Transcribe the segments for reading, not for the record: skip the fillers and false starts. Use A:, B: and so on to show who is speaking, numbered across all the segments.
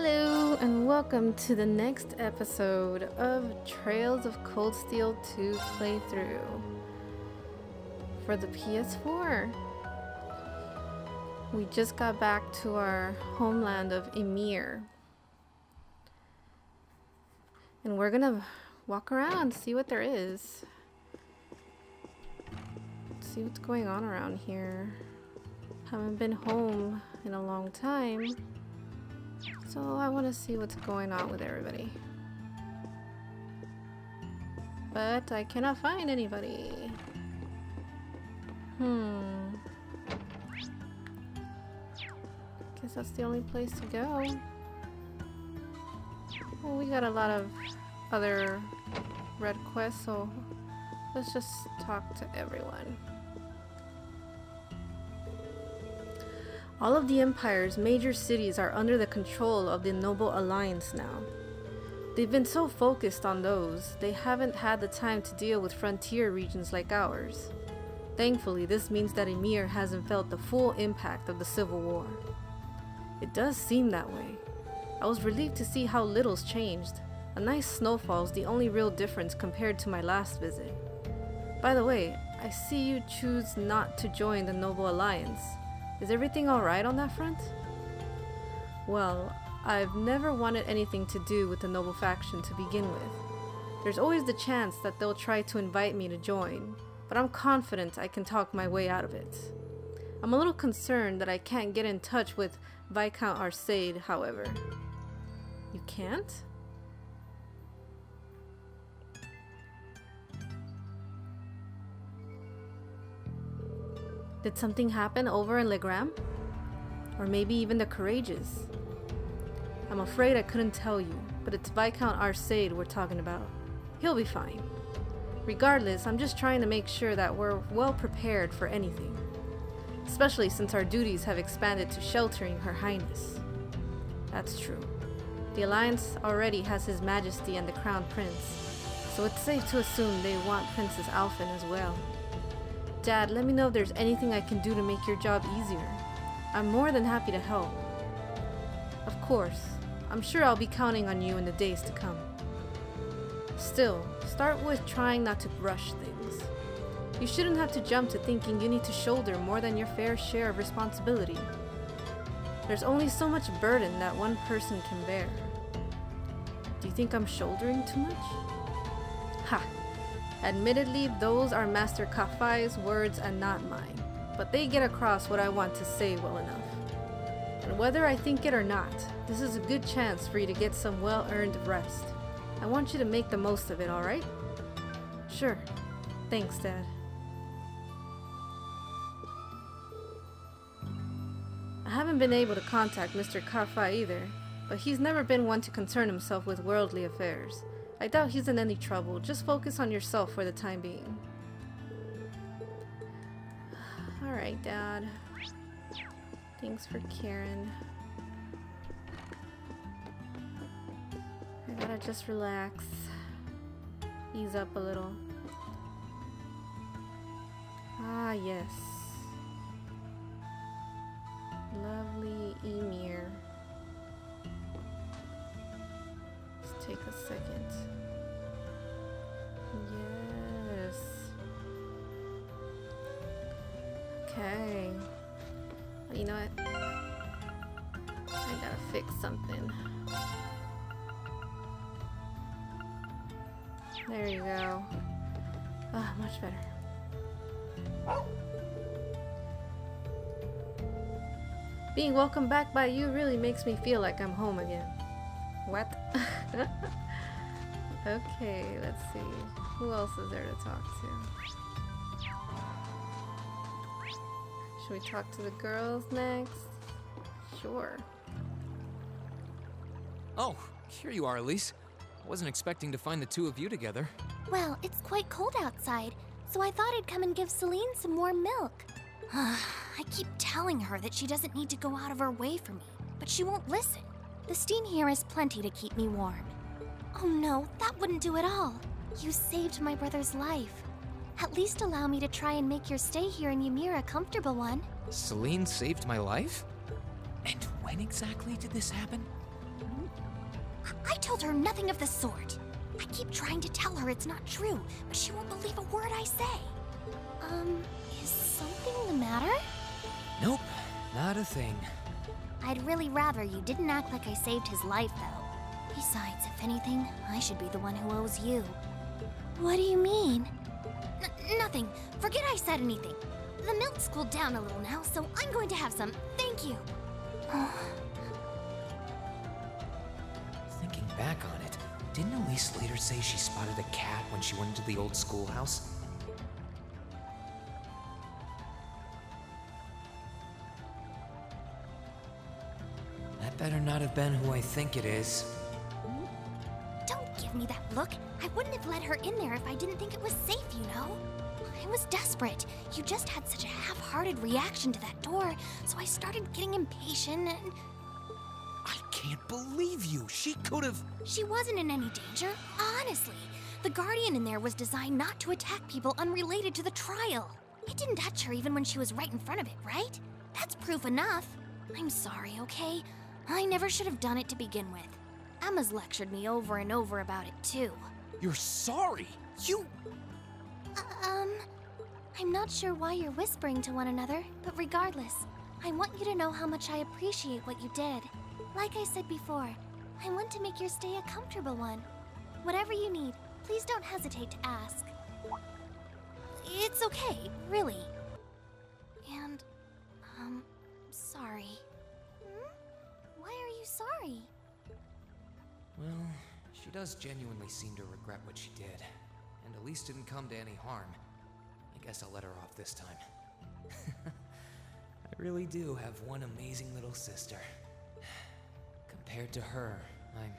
A: Hello and welcome to the next episode of Trails of Cold Steel 2 playthrough for the PS4. We just got back to our homeland of Ymir. And we're gonna walk around, see what there is. See what's going on around here. Haven't been home in a long time. So I want to see what's going on with everybody. But I cannot find anybody. Guess that's the only place to go. Well, we got a lot of other red quests, so let's just talk to everyone. All of the Empire's major cities are under the control of the Noble Alliance now. They've been so focused on those, they haven't had the time to deal with frontier regions like ours. Thankfully, this means that Ymir hasn't felt the full impact of the Civil War. It does seem that way. I was relieved to see how little's changed. A nice snowfall's the only real difference compared to my last visit. By the way, I see you choose not to join the Noble Alliance. Is everything alright on that front? Well, I've never wanted anything to do with the Noble faction to begin with. There's always the chance that they'll try to invite me to join, but I'm confident I can talk my way out of it. I'm a little concerned that I can't get in touch with Viscount Xseed, however. You can't? Did something happen over in Legram? Or maybe even the Courageous? I'm afraid I couldn't tell you, but it's Viscount Xseed we're talking about. He'll be fine. Regardless, I'm just trying to make sure that we're well prepared for anything. Especially since our duties have expanded to sheltering Her Highness. That's true. The Alliance already has His Majesty and the Crown Prince, so it's safe to assume they want Princess Alphen as well. Dad, let me know if there's anything I can do to make your job easier. I'm more than happy to help. Of course, I'm sure I'll be counting on you in the days to come. Still, start with trying not to rush things. You shouldn't have to jump to thinking you need to shoulder more than your fair share of responsibility. There's only so much burden that one person can bear. Do you think I'm shouldering too much? Ha! Admittedly, those are Master Kafai's words and not mine, but they get across what I want to say well enough. And whether I think it or not, this is a good chance for you to get some well-earned rest. I want you to make the most of it, alright? Sure. Thanks, Dad. I haven't been able to contact Mr. Kafai either, but he's never been one to concern himself with worldly affairs. I doubt he's in any trouble. Just focus on yourself for the time being. Alright, Dad. Thanks for caring. I gotta just relax. Ease up a little. Ah, yes. Lovely Ymir. Let's take a second. Yes. Okay. Well, you know what? I gotta fix something. There you go. Ah, much better. Being welcomed back by you really makes me feel like I'm home again. What? Okay, let's see. Who else is there to talk to? Should we talk to the girls next? Sure.
B: Oh, here you are, Elise. I wasn't expecting to find the two of you together.
C: Well, it's quite cold outside, so I thought I'd come and give Celine some warm milk. I keep telling her that she doesn't need to go out of her way for me, but she won't listen. The steam here is plenty to keep me warm. Oh no, that wouldn't do at all. You saved my brother's life. At least allow me to try and make your stay here in Ymir a comfortable one.
B: Celine saved my life? And when exactly did this happen?
C: I told her nothing of the sort. I keep trying to tell her it's not true, but she won't believe a word I say. Is something the matter?
B: Nope, not a thing.
C: I'd really rather you didn't act like I saved his life, though. Besides, if anything, I should be the one who owes you. What do you mean? Nothing. Forget I said anything. The milk's cooled down a little now, so I'm going to have some. Thank you.
B: Thinking back on it, didn't Elise later say she spotted a cat when she went into the old schoolhouse? That better not have been who I think it is.
C: Don't give me that look. I wouldn't have let her in there if I didn't think it was safe, you know? I was desperate. You just had such a half-hearted reaction to that door, so I started getting impatient and...
B: I can't believe you! She could've...
C: She wasn't in any danger, honestly. The Guardian in there was designed not to attack people unrelated to the trial. It didn't touch her even when she was right in front of it, right? That's proof enough. I'm sorry, okay? I never should have done it to begin with. Emma's lectured me over and over about it, too.
B: You're sorry? You...
C: I'm not sure why you're whispering to one another, but regardless, I want you to know how much I appreciate what you did. Like I said before, I want to make your stay a comfortable one. Whatever you need, please don't hesitate to ask. It's okay, really. And, sorry. Why are you sorry?
B: Well, she does genuinely seem to regret what she did. And Elise didn't come to any harm. I guess I'll let her off this time. I really do have one amazing little sister. Compared to her, I'm...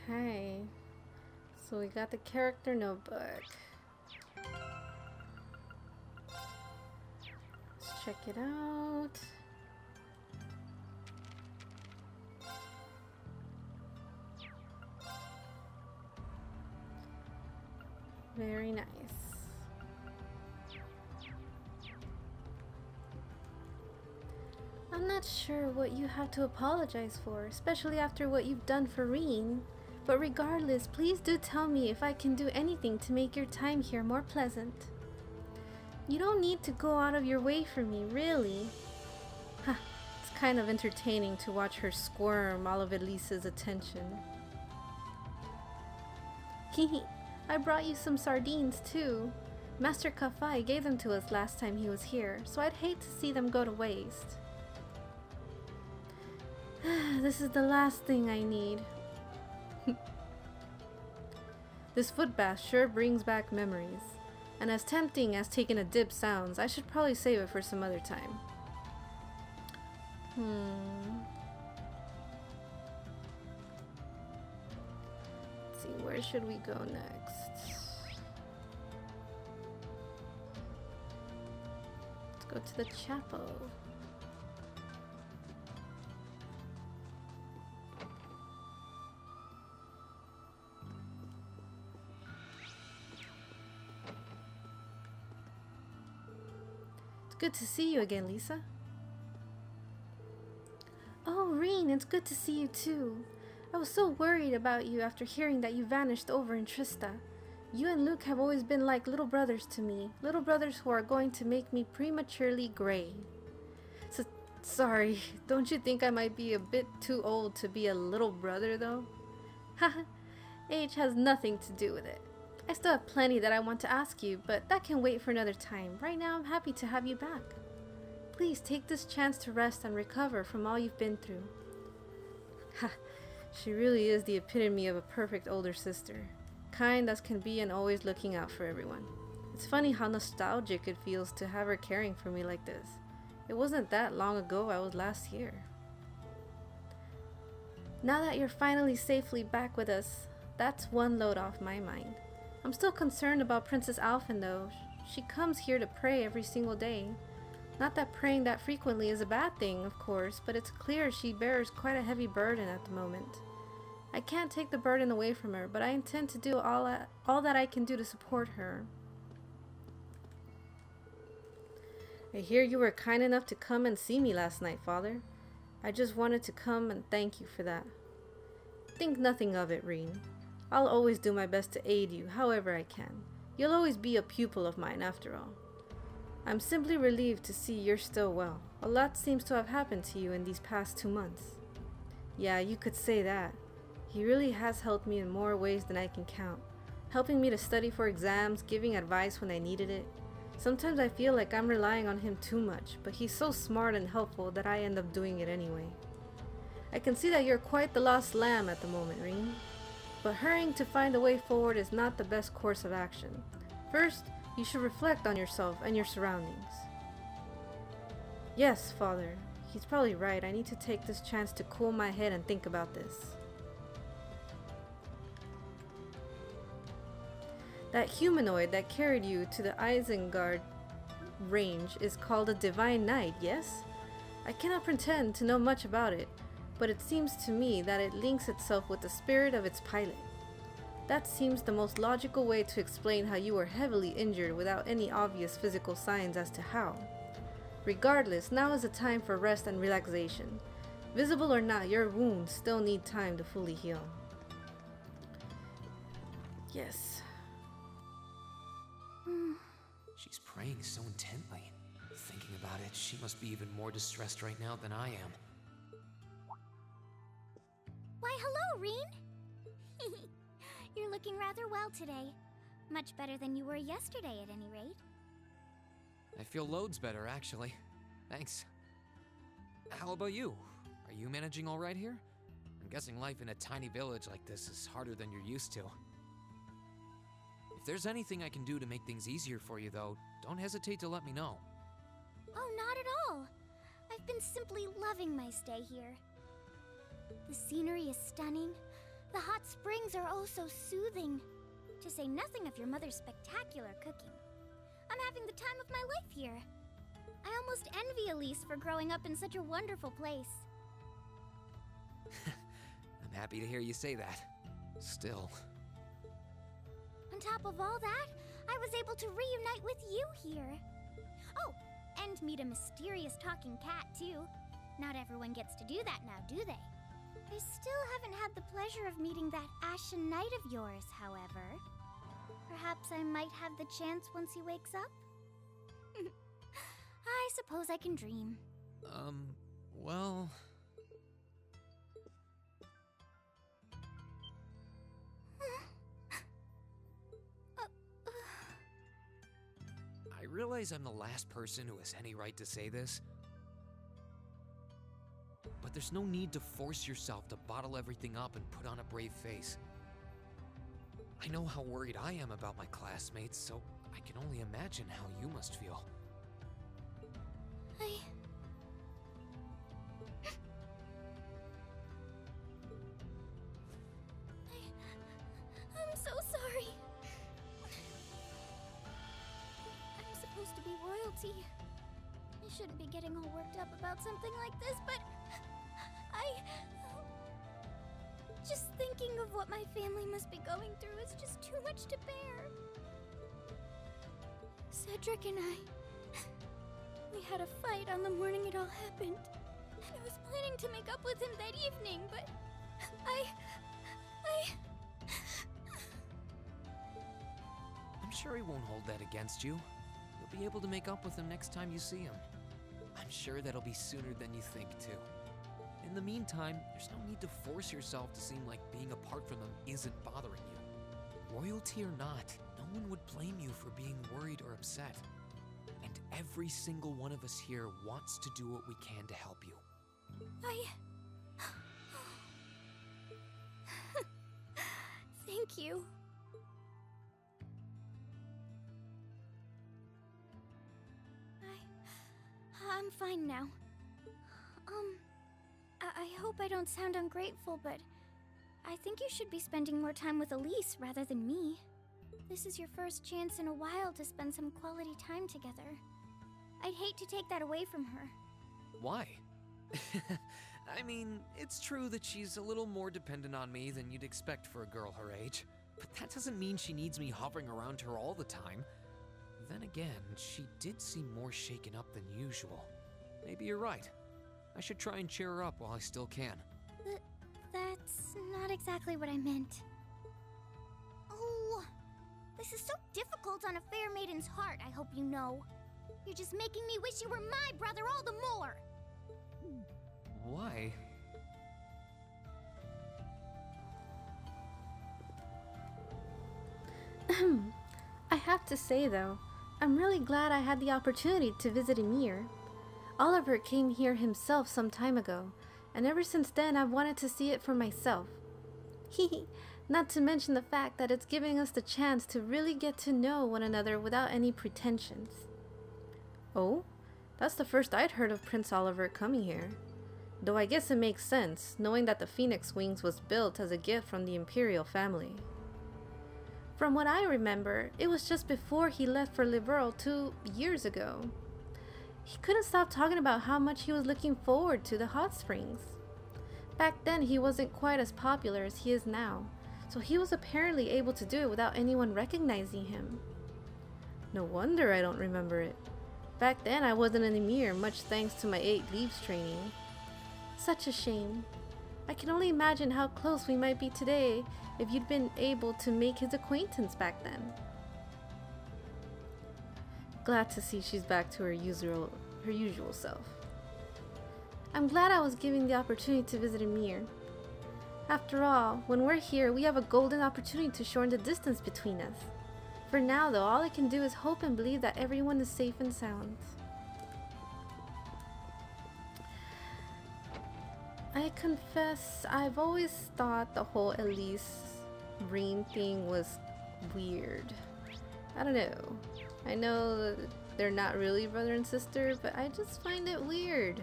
A: Okay, so we got the character notebook. Let's check it out. Very nice. I'm not sure what you have to apologize for, especially after what you've done for Reen. But regardless, please do tell me if I can do anything to make your time here more pleasant. You don't need to go out of your way for me, really. Huh, it's kind of entertaining to watch her squirm all of Elise's attention. Hehe, I brought you some sardines too. Master Kafai gave them to us last time he was here, so I'd hate to see them go to waste. This is the last thing I need. This foot bath sure brings back memories. And as tempting as taking a dip sounds, I should probably save it for some other time. Let's see, where should we go next? Let's go to the chapel. Good to see you again, Lisa. Oh, Reen, it's good to see you too. I was so worried about you after hearing that you vanished over in Trista. You and Luke have always been like little brothers to me. Little brothers who are going to make me prematurely gray. So, sorry, don't you think I might be a bit too old to be a little brother though? Haha, age has nothing to do with it. I still have plenty that I want to ask you, but that can wait for another time. Right now, I'm happy to have you back. Please take this chance to rest and recover from all you've been through. Ha, she really is the epitome of a perfect older sister. Kind as can be and always looking out for everyone. It's funny how nostalgic it feels to have her caring for me like this. It wasn't that long ago I was last here. Now that you're finally safely back with us, that's one load off my mind. I'm still concerned about Princess Alphen though. She comes here to pray every single day. Not that praying that frequently is a bad thing, of course, but it's clear she bears quite a heavy burden at the moment. I can't take the burden away from her, but I intend to do all that I can do to support her. I hear you were kind enough to come and see me last night, Father. I just wanted to come and thank you for that. Think nothing of it, Reen. I'll always do my best to aid you however I can. You'll always be a pupil of mine after all. I'm simply relieved to see you're still well. A lot seems to have happened to you in these past 2 months. Yeah, you could say that. He really has helped me in more ways than I can count. Helping me to study for exams, giving advice when I needed it. Sometimes I feel like I'm relying on him too much, but he's so smart and helpful that I end up doing it anyway. I can see that you're quite the lost lamb at the moment, Reen. But hurrying to find a way forward is not the best course of action. First, you should reflect on yourself and your surroundings. Yes, Father. He's probably right. I need to take this chance to cool my head and think about this. That humanoid that carried you to the Isengard range is called a Divine Knight, yes? I cannot pretend to know much about it, but it seems to me that it links itself with the spirit of its pilot. That seems the most logical way to explain how you were heavily injured without any obvious physical signs as to how. Regardless, now is the time for rest and relaxation. Visible or not, your wounds still need time to fully heal. Yes.
B: She's praying so intently. Thinking about it, she must be even more distressed right now than I am.
C: Why, hello, Reen! You're looking rather well today. Much better than you were yesterday, at any rate.
B: I feel loads better, actually. Thanks. How about you? Are you managing all right here? I'm guessing life in a tiny village like this is harder than you're used to. If there's anything I can do to make things easier for you, though, don't hesitate to let me know.
C: Oh, not at all. I've been simply loving my stay here. The scenery is stunning. The hot springs are oh so soothing. To say nothing of your mother's spectacular cooking. I'm having the time of my life here. I almost envy Elise for growing up in such a wonderful place.
B: I'm happy to hear you say that. Still.
C: On top of all that, I was able to reunite with you here. Oh, and meet a mysterious talking cat, too. Not everyone gets to do that now, do they? I still haven't had the pleasure of meeting that Ashen Knight of yours, however. Perhaps I might have the chance once he wakes up? I suppose I can dream.
B: Well... I realize I'm the last person who has any right to say this, but there's no need to force yourself to bottle everything up and put on a brave face. I know how worried I am about my classmates, so I can only imagine how you must feel.
C: I'm so sorry. I'm supposed to be royalty. I shouldn't be getting all worked up about something like this, but just thinking of what my family must be going through is just too much to bear. Cedric and we had a fight on the morning it all happened. And I was planning to make up with him that evening, but
B: I'm sure he won't hold that against you. You'll be able to make up with him next time you see him. I'm sure that'll be sooner than you think, too. In the meantime, there's no need to force yourself to seem like being apart from them isn't bothering you. Royalty or not, no one would blame you for being worried or upset. And every single one of us here wants to do what we can to help you.
C: Thank you. I'm fine now. I hope I don't sound ungrateful, but I think you should be spending more time with Elise rather than me. This is your first chance in a while to spend some quality time together. I'd hate to take that away from her.
B: Why? I mean, it's true that she's a little more dependent on me than you'd expect for a girl her age, but that doesn't mean she needs me hovering around her all the time. Then again, she did seem more shaken up than usual. Maybe you're right. I should try and cheer her up while I still can.
C: That's not exactly what I meant. Oh, this is so difficult on a fair maiden's heart, I hope you know. You're just making me wish you were my brother all the more.
B: Why?
A: I have to say though, I'm really glad I had the opportunity to visit Emir. Oliver came here himself some time ago, and ever since then I've wanted to see it for myself. Not to mention the fact that it's giving us the chance to really get to know one another without any pretensions. Oh, that's the first I'd heard of Prince Oliver coming here. Though I guess it makes sense, knowing that the Phoenix Wings was built as a gift from the Imperial family. From what I remember, it was just before he left for Liberal 2 years ago. He couldn't stop talking about how much he was looking forward to the hot springs. Back then he wasn't quite as popular as he is now, so he was apparently able to do it without anyone recognizing him. No wonder I don't remember it. Back then I wasn't an Emir, much thanks to my 8 leaves training. Such a shame. I can only imagine how close we might be today if you'd been able to make his acquaintance back then. Glad to see she's back to her usual self. I'm glad I was given the opportunity to visit Emir. After all, when we're here, we have a golden opportunity to shorten the distance between us. For now though, all I can do is hope and believe that everyone is safe and sound. I confess, I've always thought the whole Elise Reem thing was weird. I don't know. I know that they're not really brother and sister, but I just find it weird.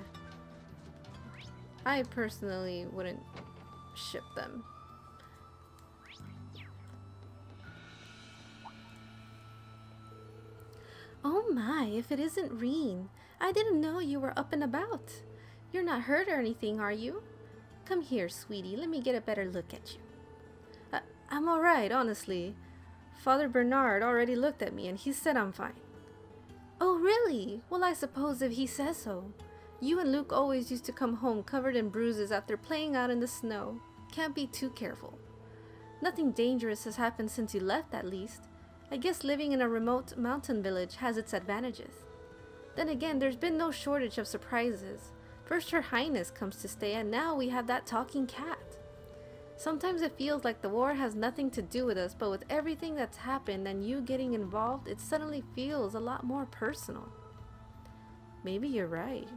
A: I personally wouldn't ship them. Oh my, if it isn't Reen. I didn't know you were up and about. You're not hurt or anything, are you? Come here, sweetie. Let me get a better look at you. I'm alright, honestly. Father Bernard already looked at me and he said I'm fine. Oh, really? Well, I suppose if he says so. You and Luke always used to come home covered in bruises after playing out in the snow. Can't be too careful. Nothing dangerous has happened since you left, at least. I guess living in a remote mountain village has its advantages. Then again, there's been no shortage of surprises. First Her Highness comes to stay, and now we have that talking cat. Sometimes it feels like the war has nothing to do with us, but with everything that's happened and you getting involved, it suddenly feels a lot more personal. Maybe you're right.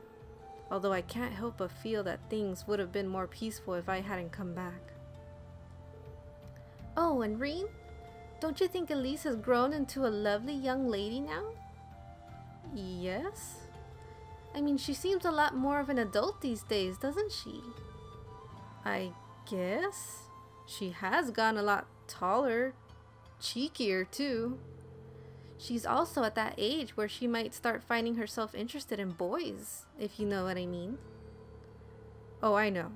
A: Although I can't help but feel that things would have been more peaceful if I hadn't come back. Oh, and Reen? Don't you think Elise has grown into a lovely young lady now? Yes? I mean, she seems a lot more of an adult these days, doesn't she? I guess. She has gotten a lot taller, cheekier too. She's also at that age where she might start finding herself interested in boys, if you know what I mean. Oh, I know.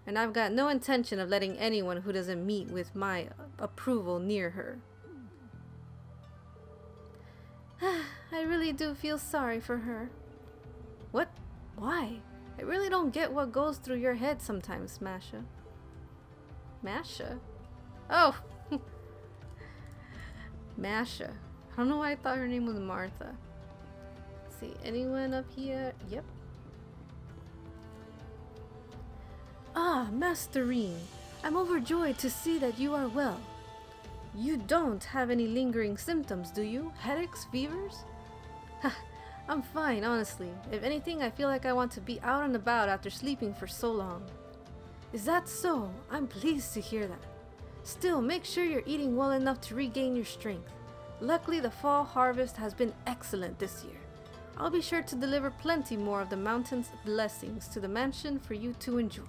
A: And I've got no intention of letting anyone who doesn't meet with my approval near her. I really do feel sorry for her. What? Why? I really don't get what goes through your head sometimes, Masha. Masha? Oh! Masha. I don't know why I thought her name was Martha. Let's see, anyone up here? Yep. Ah, Master Reen. I'm overjoyed to see that you are well. You don't have any lingering symptoms, do you? Headaches, fevers? I'm fine, honestly. If anything, I feel like I want to be out and about after sleeping for so long. Is that so? I'm pleased to hear that. Still, make sure you're eating well enough to regain your strength. Luckily, the fall harvest has been excellent this year. I'll be sure to deliver plenty more of the mountain's blessings to the mansion for you to enjoy.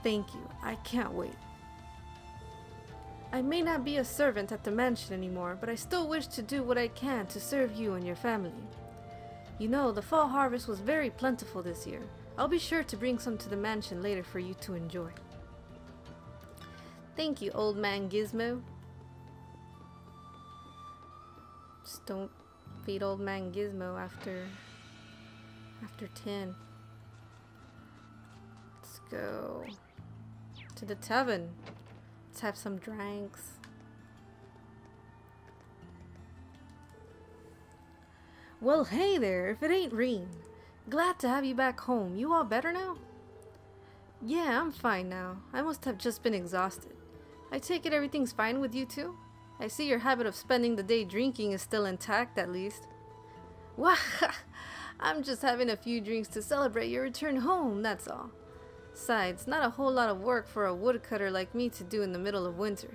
A: Thank you. I can't wait. I may not be a servant at the mansion anymore, but I still wish to do what I can to serve you and your family. You know, the fall harvest was very plentiful this year. I'll be sure to bring some to the mansion later for you to enjoy. Thank you, old man Gizmo. Just don't feed old man Gizmo after 10. Let's go to the tavern. Let's have some drinks. Well, hey there, if it ain't Reem. Glad to have you back home. You all better now? Yeah, I'm fine now. I must have just been exhausted. I take it everything's fine with you too? I see your habit of spending the day drinking is still intact at least. Wah! I'm just having a few drinks to celebrate your return home, that's all. Besides, not a whole lot of work for a woodcutter like me to do in the middle of winter.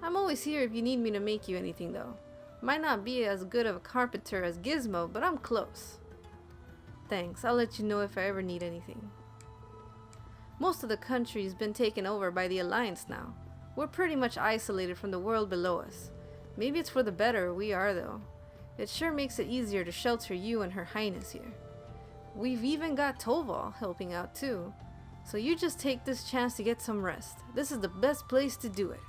A: I'm always here if you need me to make you anything though. Might not be as good of a carpenter as Gizmo, but I'm close. Thanks, I'll let you know if I ever need anything. Most of the country's been taken over by the Alliance now. We're pretty much isolated from the world below us. Maybe it's for the better we are though. It sure makes it easier to shelter you and Her Highness here. We've even got Toval helping out too. So you just take this chance to get some rest. This is the best place to do it.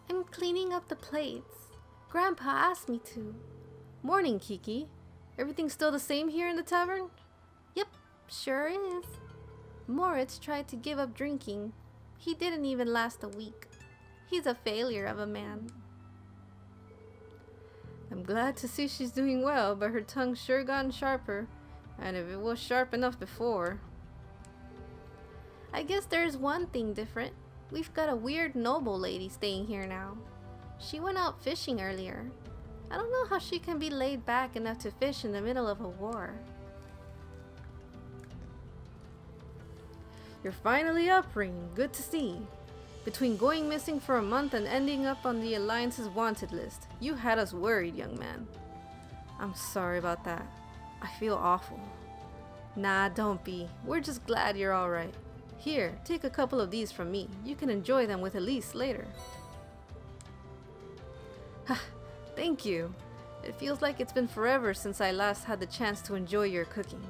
A: I'm cleaning up the plates. Grandpa asked me to. Morning, Kiki. Everything still the same here in the tavern? Yep, sure is. Moritz tried to give up drinking. He didn't even last a week. He's a failure of a man. I'm glad to see she's doing well, but her tongue's sure gotten sharper. And if it was sharp enough before. I guess there's one thing different. We've got a weird noble lady staying here now. She went out fishing earlier. I don't know how she can be laid back enough to fish in the middle of a war. You're finally up, Reem. Good to see. Between going missing for a month and ending up on the Alliance's wanted list, you had us worried, young man. I'm sorry about that. I feel awful. Nah, don't be. We're just glad you're alright. Here, take a couple of these from me. You can enjoy them with Elise later. Ha, thank you. It feels like it's been forever since I last had the chance to enjoy your cooking.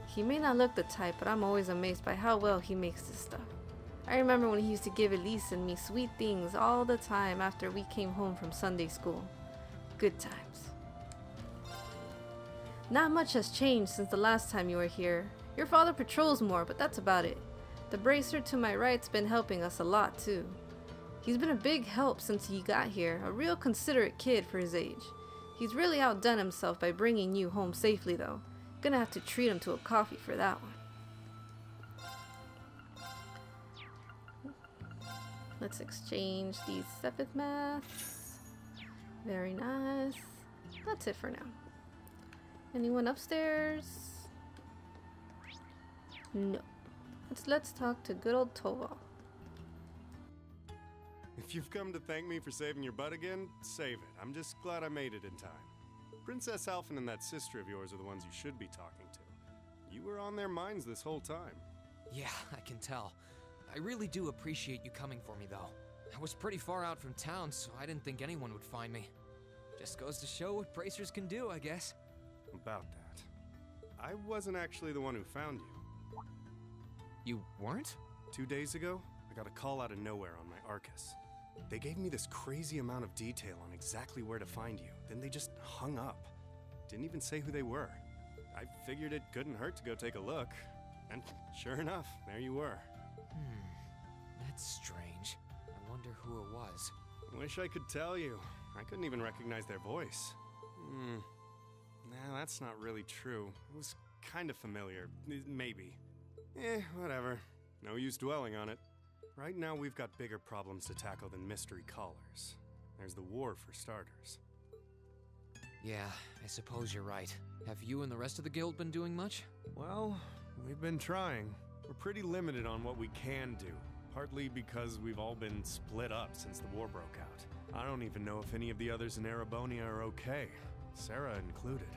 A: He may not look the type, but I'm always amazed by how well he makes this stuff. I remember when he used to give Elise and me sweet things all the time after we came home from Sunday school. Good times. Not much has changed since the last time you were here. Your father patrols more, but that's about it. The bracer to my right's been helping us a lot too. He's been a big help since he got here, a real considerate kid for his age. He's really outdone himself by bringing you home safely though. Gonna have to treat him to a coffee for that one. Let's exchange these Sepith masks. Very nice. That's it for now. Anyone upstairs? No. Let's talk to good old Toval.
D: If you've come to thank me for saving your butt again, save it. I'm just glad I made it in time. Princess Alphen and that sister of yours are the ones you should be talking to. You were on their minds this whole time.
B: Yeah, I can tell. I really do appreciate you coming for me, though. I was pretty far out from town, so I didn't think anyone would find me. Just goes to show what bracers can do, I guess.
D: About that. I wasn't actually the one who found you.
B: You weren't?
D: 2 days ago, I got a call out of nowhere on my Arcus. They gave me this crazy amount of detail on exactly where to find you, then they just hung up. Didn't even say who they were. I figured it couldn't hurt to go take a look. And sure enough, there you were.
B: That's strange. I wonder who it was.
D: Wish I could tell you. I couldn't even recognize their voice. Nah, that's not really true. It was kind of familiar. Maybe. Whatever. No use dwelling on it. Right now we've got bigger problems to tackle than mystery callers. There's the war for starters.
B: Yeah, I suppose you're right. Have you and the rest of the guild been doing much?
D: Well, we've been trying. We're pretty limited on what we can do. Partly because we've all been split up since the war broke out. I don't even know if any of the others in Erebonia are okay. Sarah included.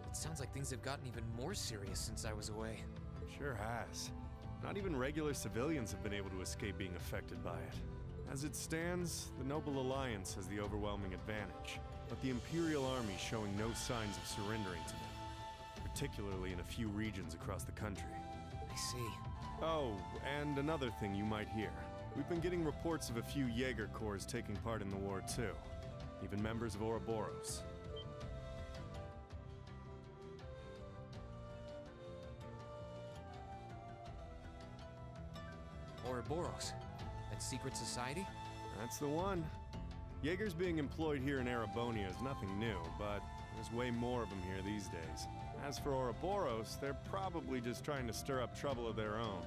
B: It sounds like things have gotten even more serious since I was away.
D: Sure has. Not even regular civilians have been able to escape being affected by it. As it stands, the Noble Alliance has the overwhelming advantage. but the Imperial Army's showing no signs of surrendering to them, particularly in a few regions across the country.
B: I see.
D: Oh, and another thing you might hear. We've been getting reports of a few Jaeger Corps taking part in the war too. Even members of Ouroboros.
B: Ouroboros? That secret society?
D: That's the one. Jaegers being employed here in Erebonia is nothing new, but there's way more of them here these days. As for Ouroboros, they're probably just trying to stir up trouble of their own.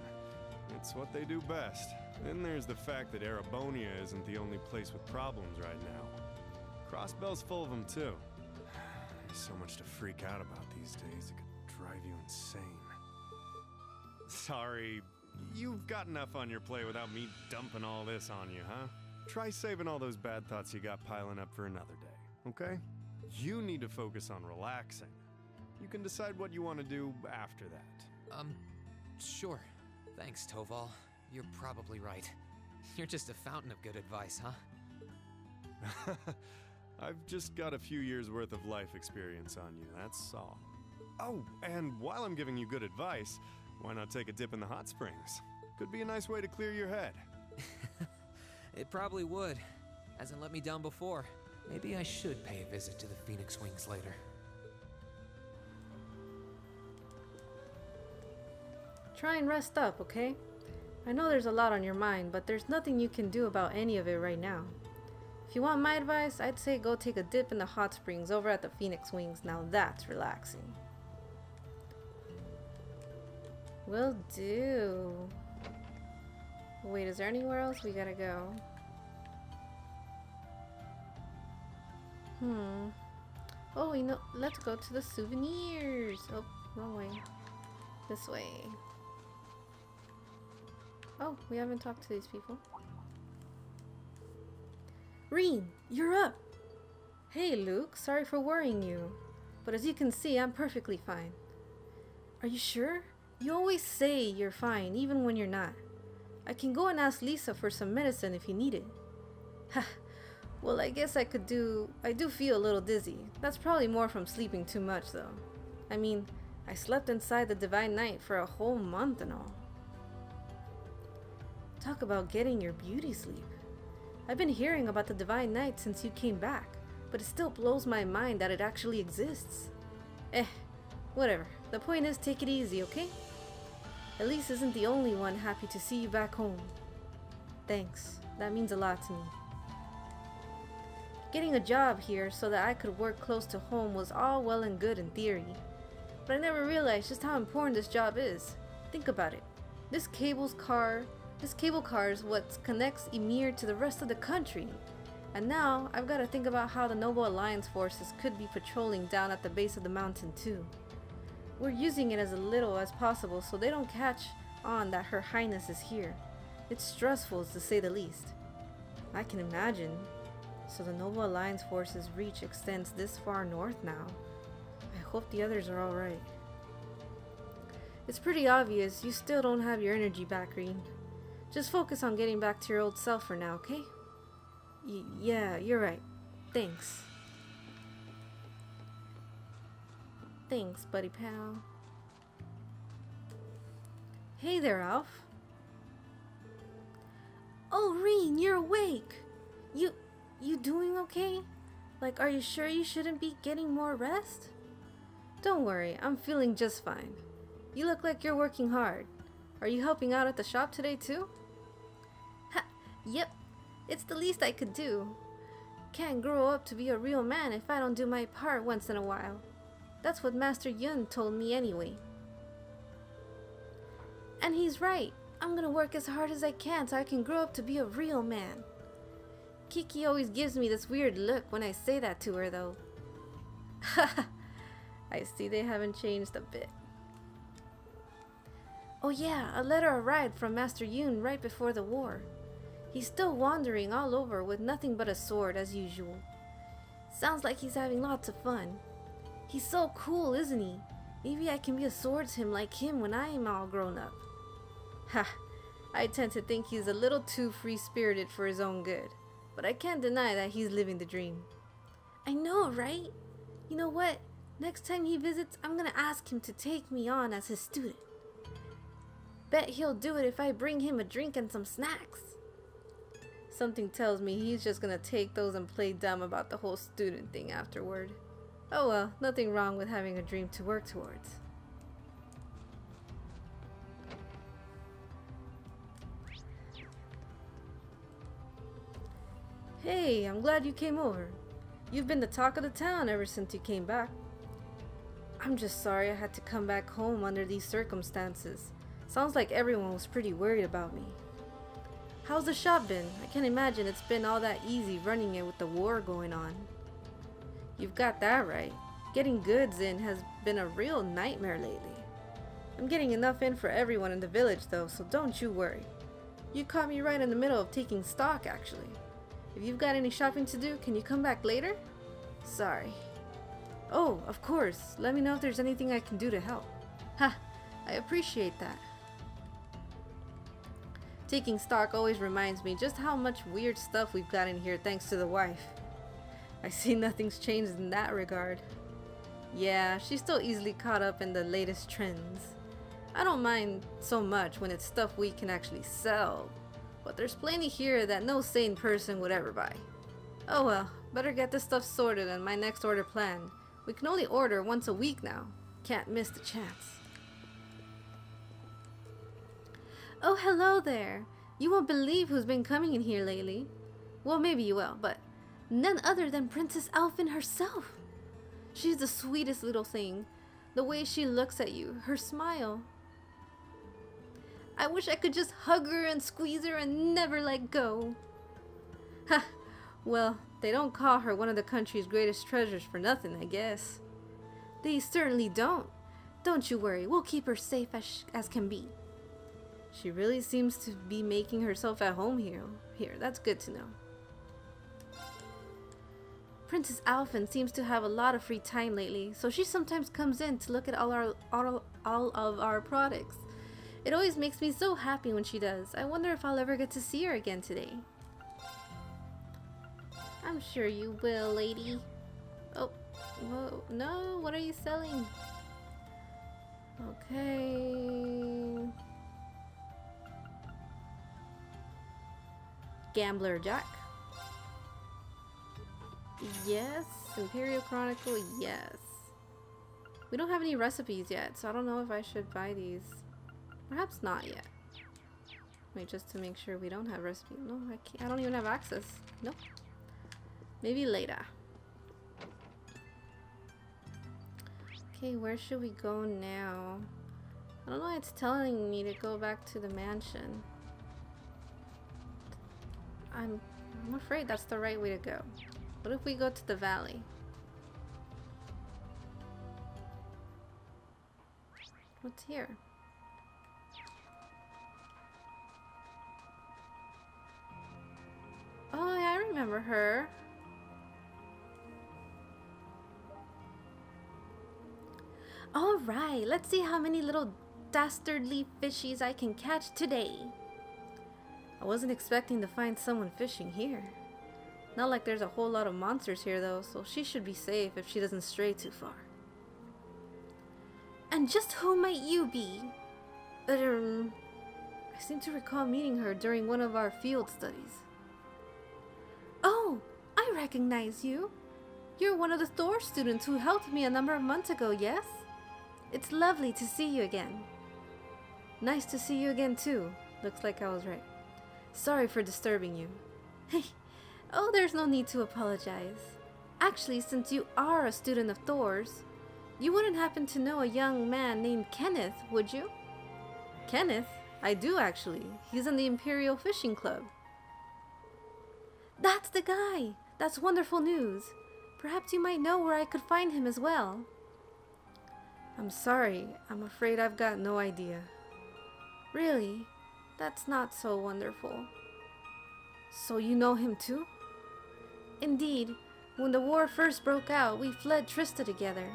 D: It's what they do best. Then there's the fact that Erebonia isn't the only place with problems right now. Crossbell's full of them too. There's so much to freak out about these days, it could drive you insane. Sorry, you've got enough on your plate without me dumping all this on you, huh? Try saving all those bad thoughts you got piling up for another day, okay? You need to focus on relaxing. You can decide what you want to do after that.
B: Sure. Thanks, Toval. You're probably right. You're just a fountain of good advice, huh?
D: I've just got a few years worth of life experience on you, that's all. Oh, and while I'm giving you good advice, why not take a dip in the hot springs? Could be a nice way to clear your head.
B: It probably would. Hasn't let me down before. Maybe I should pay a visit to the Phoenix Wings later.
A: Try and rest up, okay? I know there's a lot on your mind, but there's nothing you can do about any of it right now. If you want my advice, I'd say go take a dip in the hot springs over at the Phoenix Wings. Now that's relaxing. Will do. Wait, is there anywhere else we gotta go? Oh, you know, let's go to the souvenirs. Oh, wrong way. This way. Oh, we haven't talked to these people. Reen, you're up! Hey, Luke, sorry for worrying you. But as you can see, I'm perfectly fine. Are you sure? You always say you're fine, even when you're not. I can go and ask Lisa for some medicine if you need it. Ha! Well, I guess I do feel a little dizzy. That's probably more from sleeping too much, though. I mean, I slept inside the Divine Night for a whole month and all. Talk about getting your beauty sleep. I've been hearing about the Divine Night since you came back, but it still blows my mind that it actually exists. Whatever. The point is, take it easy, okay? Elise isn't the only one happy to see you back home. Thanks. That means a lot to me. Getting a job here so that I could work close to home was all well and good in theory, but I never realized just how important this job is. Think about it. This cable car is what connects Ymir to the rest of the country. And now, I've got to think about how the Noble Alliance forces could be patrolling down at the base of the mountain too. We're using it as little as possible so they don't catch on that Her Highness is here. It's stressful, to say the least. I can imagine. So the Noble Alliance forces' reach extends this far north now. I hope the others are alright. It's pretty obvious you still don't have your energy back, Reen. Just focus on getting back to your old self for now, okay? Yeah, you're right. Thanks. Thanks, buddy pal. Hey there, Alf. Oh, Reen, you're awake. You doing okay? Like, are you sure you shouldn't be getting more rest? Don't worry, I'm feeling just fine. You look like you're working hard. Are you helping out at the shop today too? Ha! Yep. It's the least I could do. Can't grow up to be a real man if I don't do my part once in a while. That's what Master Yun told me anyway. And he's right. I'm gonna work as hard as I can so I can grow up to be a real man. Kiki always gives me this weird look when I say that to her though. Haha. I see they haven't changed a bit. Oh yeah, a letter arrived from Master Yun right before the war. He's still wandering all over with nothing but a sword as usual. Sounds like he's having lots of fun. He's so cool, isn't he? Maybe I can be a swordsman like him when I am all grown up. Ha! I tend to think he's a little too free-spirited for his own good, but I can't deny that he's living the dream. I know, right? You know what? Next time he visits, I'm gonna ask him to take me on as his student. Bet he'll do it if I bring him a drink and some snacks. Something tells me he's just gonna take those and play dumb about the whole student thing afterward. Oh well, nothing wrong with having a dream to work towards. Hey, I'm glad you came over. You've been the talk of the town ever since you came back. I'm just sorry I had to come back home under these circumstances. Sounds like everyone was pretty worried about me. How's the shop been? I can't imagine it's been all that easy running it with the war going on. You've got that right. Getting goods in has been a real nightmare lately. I'm getting enough in for everyone in the village though, so don't you worry. You caught me right in the middle of taking stock actually. If you've got any shopping to do, can you come back later? Sorry. Oh, of course. Let me know if there's anything I can do to help. Ha! I appreciate that. Taking stock always reminds me just how much weird stuff we've got in here thanks to the wife. I see nothing's changed in that regard. Yeah, she's still easily caught up in the latest trends. I don't mind so much when it's stuff we can actually sell, but there's plenty here that no sane person would ever buy. Oh well, better get this stuff sorted and my next order planned. We can only order once a week now. Can't miss the chance. Oh, hello there. You won't believe who's been coming in here lately. Well, maybe you will, but none other than Princess Elfin herself. She's the sweetest little thing. The way she looks at you, her smile. I wish I could just hug her and squeeze her and never let go. Ha! Well, they don't call her one of the country's greatest treasures for nothing, I guess. They certainly don't. Don't you worry, we'll keep her safe as can be. She really seems to be making herself at home here. That's good to know. Princess Elfin seems to have a lot of free time lately, so she sometimes comes in to look at all of our products. It always makes me so happy when she does. I wonder if I'll ever get to see her again today. I'm sure you will, lady. Oh, whoa, no, what are you selling? Okay. Gambler Jack. Yes. Imperial Chronicle, yes. We don't have any recipes yet, so I don't know if I should buy these. Perhaps not yet. Wait, just to make sure we don't have recipes. No, I can't. I don't even have access. Nope. Maybe later. Okay, where should we go now? I don't know why it's telling me to go back to the mansion. I'm afraid that's the right way to go. What if we go to the valley? What's here? Oh, yeah, I remember her. Alright, let's see how many little dastardly fishies I can catch today. I wasn't expecting to find someone fishing here. Not like there's a whole lot of monsters here though, so she should be safe if she doesn't stray too far. And just who might you be? I seem to recall meeting her during one of our field studies. Oh, I recognize you. You're one of the Thor students who helped me a number of months ago, yes? It's lovely to see you again. Nice to see you again too. Looks like I was right. Sorry for disturbing you. Hey, oh, there's no need to apologize. Actually, since you are a student of Thor's, you wouldn't happen to know a young man named Kenneth, would you? Kenneth? I do actually. He's in the Imperial Fishing Club. That's the guy! That's wonderful news. Perhaps you might know where I could find him as well. I'm sorry. I'm afraid I've got no idea. Really? That's not so wonderful. So you know him too? Indeed. When the war first broke out, we fled Trista together.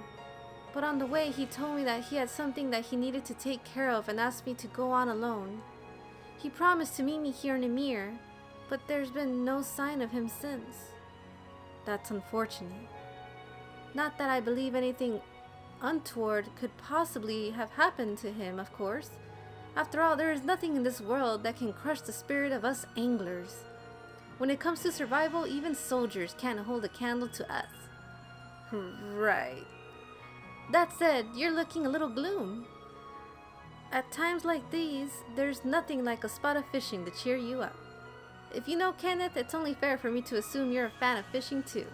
A: But on the way, he told me that he had something that he needed to take care of and asked me to go on alone. He promised to meet me here in Ymir, but there's been no sign of him since. That's unfortunate. Not that I believe anything untoward could possibly have happened to him, of course. After all, there is nothing in this world that can crush the spirit of us anglers. When it comes to survival, even soldiers can't hold a candle to us. Right. That said, you're looking a little gloom. At times like these, there's nothing like a spot of fishing to cheer you up. If you know Kenneth, it's only fair for me to assume you're a fan of fishing too.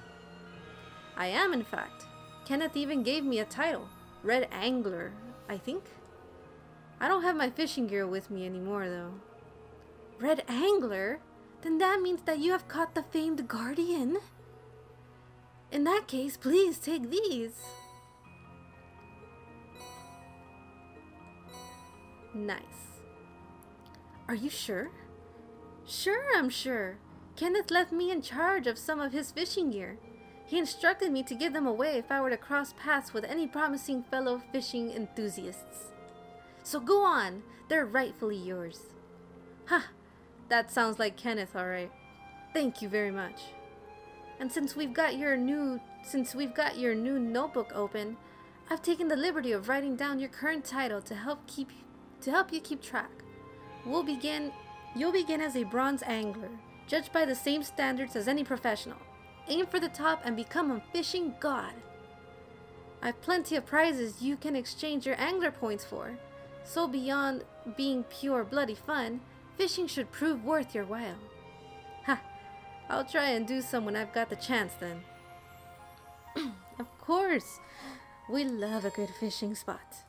A: I am, in fact. Kenneth even gave me a title, Red Angler, I think. I don't have my fishing gear with me anymore though. Red Angler? Then that means that you have caught the famed Guardian? In that case, please take these. Nice. Are you sure? Sure, I'm sure. Kenneth left me in charge of some of his fishing gear. He instructed me to give them away if I were to cross paths with any promising fellow fishing enthusiasts. So go on, they're rightfully yours. Ha! That sounds like Kenneth, alright. Thank you very much. And since we've got your new notebook open, I've taken the liberty of writing down your current title to help you keep track. You'll begin as a bronze angler, judged by the same standards as any professional. Aim for the top and become a fishing god. I've plenty of prizes you can exchange your angler points for. So beyond being pure bloody fun, fishing should prove worth your while. Ha! I'll try and do some when I've got the chance then. Of course! We love a good fishing spot.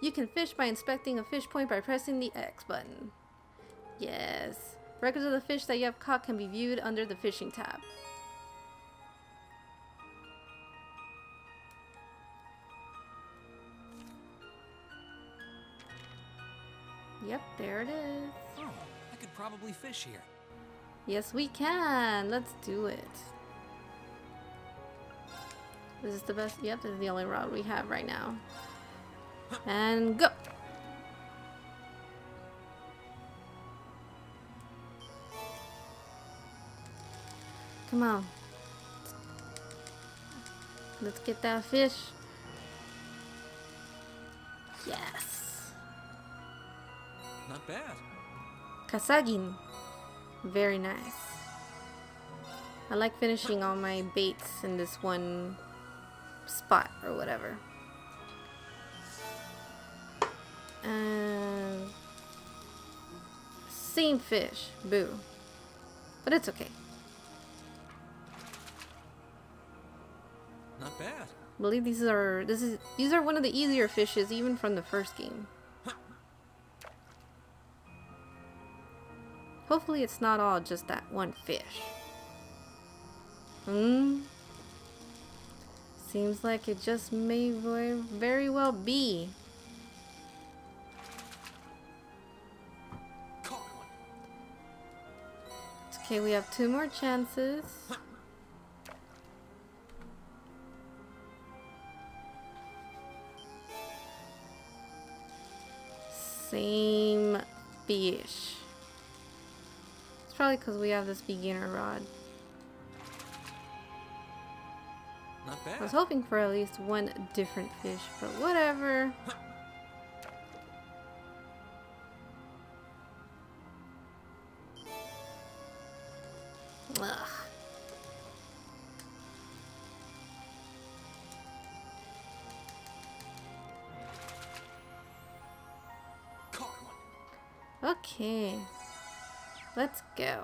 A: You can fish by inspecting a fish point by pressing the X button. Yes. Records of the fish that you have caught can be viewed under the fishing tab. Yep, there it is.
B: Oh, I could probably fish here.
A: Yes, we can. Let's do it. This is the best. Yep, this is the only rod we have right now. And go. Come on. Let's get that fish. Yes.
B: Not bad.
A: Kasagin. Very nice. I like finishing all my baits in this one spot or whatever. And same fish. Boo. But it's okay.
B: Not bad.
A: I believe these are one of the easier fishes even from the first game. Hopefully it's not all just that one fish. Seems like it just may very well be. It's okay, we have 2 more chances. Same fish. It's probably because we have this beginner rod.
B: Not bad.
A: I was hoping for at least one different fish, but whatever. Ugh. Okay, let's go.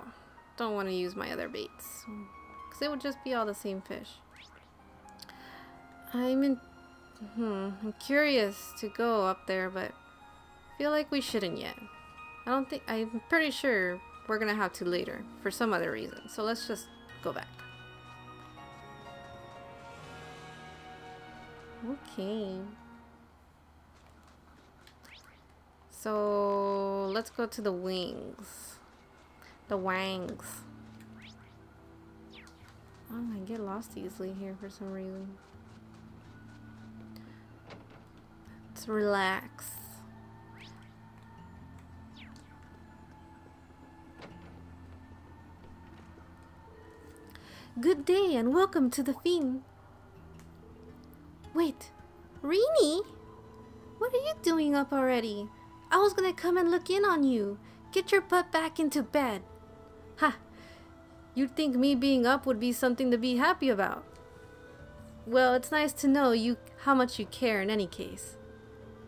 A: Don't want to use my other baits because it would just be all the same fish. I'm curious to go up there, but I feel like we shouldn't yet. I'm pretty sure we're gonna have to later for some other reason. So let's just go back. Okay. So let's go to the wings. The wangs. Oh, I get lost easily here for some reason. Let's relax. Good day and welcome to the Fiend. Wait, Rini? What are you doing up already? I was gonna come and look in on you. Get your butt back into bed. Ha! You'd think me being up would be something to be happy about. Well, it's nice to know how much you care in any case.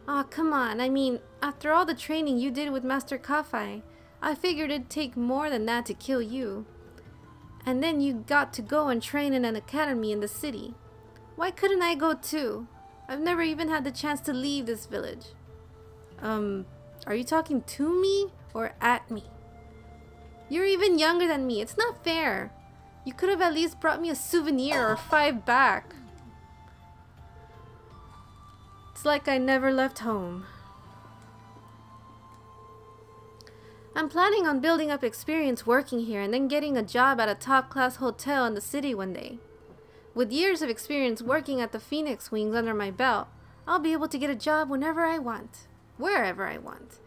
A: Aw, come on. I mean, after all the training you did with Master Kafai, I figured it'd take more than that to kill you. And then you got to go and train in an academy in the city. Why couldn't I go too? I've never even had the chance to leave this village. Are you talking to me or at me? You're even younger than me. It's not fair. You could have at least brought me a souvenir or 5 back. It's like I never left home. I'm planning on building up experience working here and then getting a job at a top-class hotel in the city one day. With years of experience working at the Phoenix Wings under my belt, I'll be able to get a job whenever I want, wherever I want.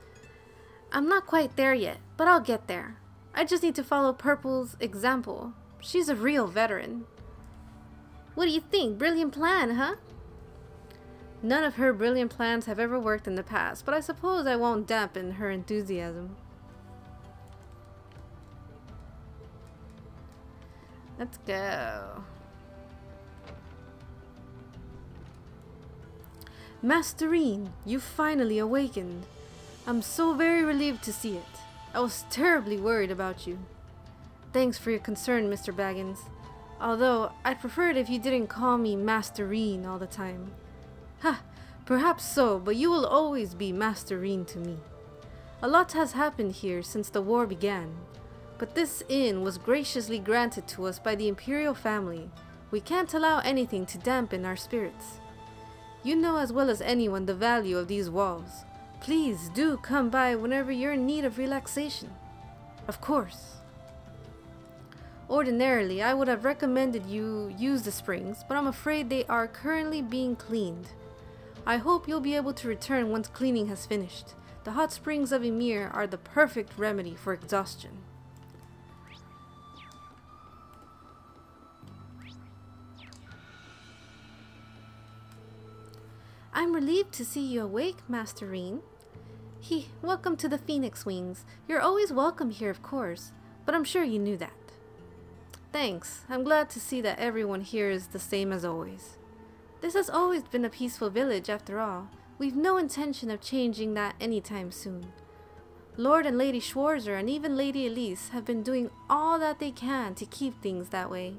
A: I'm not quite there yet, but I'll get there. I just need to follow Purple's example. She's a real veteran. What do you think? Brilliant plan, huh? None of her brilliant plans have ever worked in the past, but I suppose I won't dampen her enthusiasm. Let's go. Masterine, you finally awakened. I'm so very relieved to see it. I was terribly worried about you. Thanks for your concern, Mr. Baggins. Although, I'd prefer it if you didn't call me Masterine all the time. Ha! Perhaps so, but you will always be Masterine to me. A lot has happened here since the war began. But this inn was graciously granted to us by the Imperial family. We can't allow anything to dampen our spirits. You know as well as anyone the value of these walls. Please do come by whenever you're in need of relaxation. Of course. Ordinarily, I would have recommended you use the springs, but I'm afraid they are currently being cleaned. I hope you'll be able to return once cleaning has finished. The hot springs of Ymir are the perfect remedy for exhaustion. I'm relieved to see you awake, Masterine. Welcome to the Phoenix Wings. You're always welcome here, of course, but I'm sure you knew that. Thanks. I'm glad to see that everyone here is the same as always. This has always been a peaceful village, after all. We've no intention of changing that anytime soon. Lord and Lady Schwarzer and even Lady Elise have been doing all that they can to keep things that way.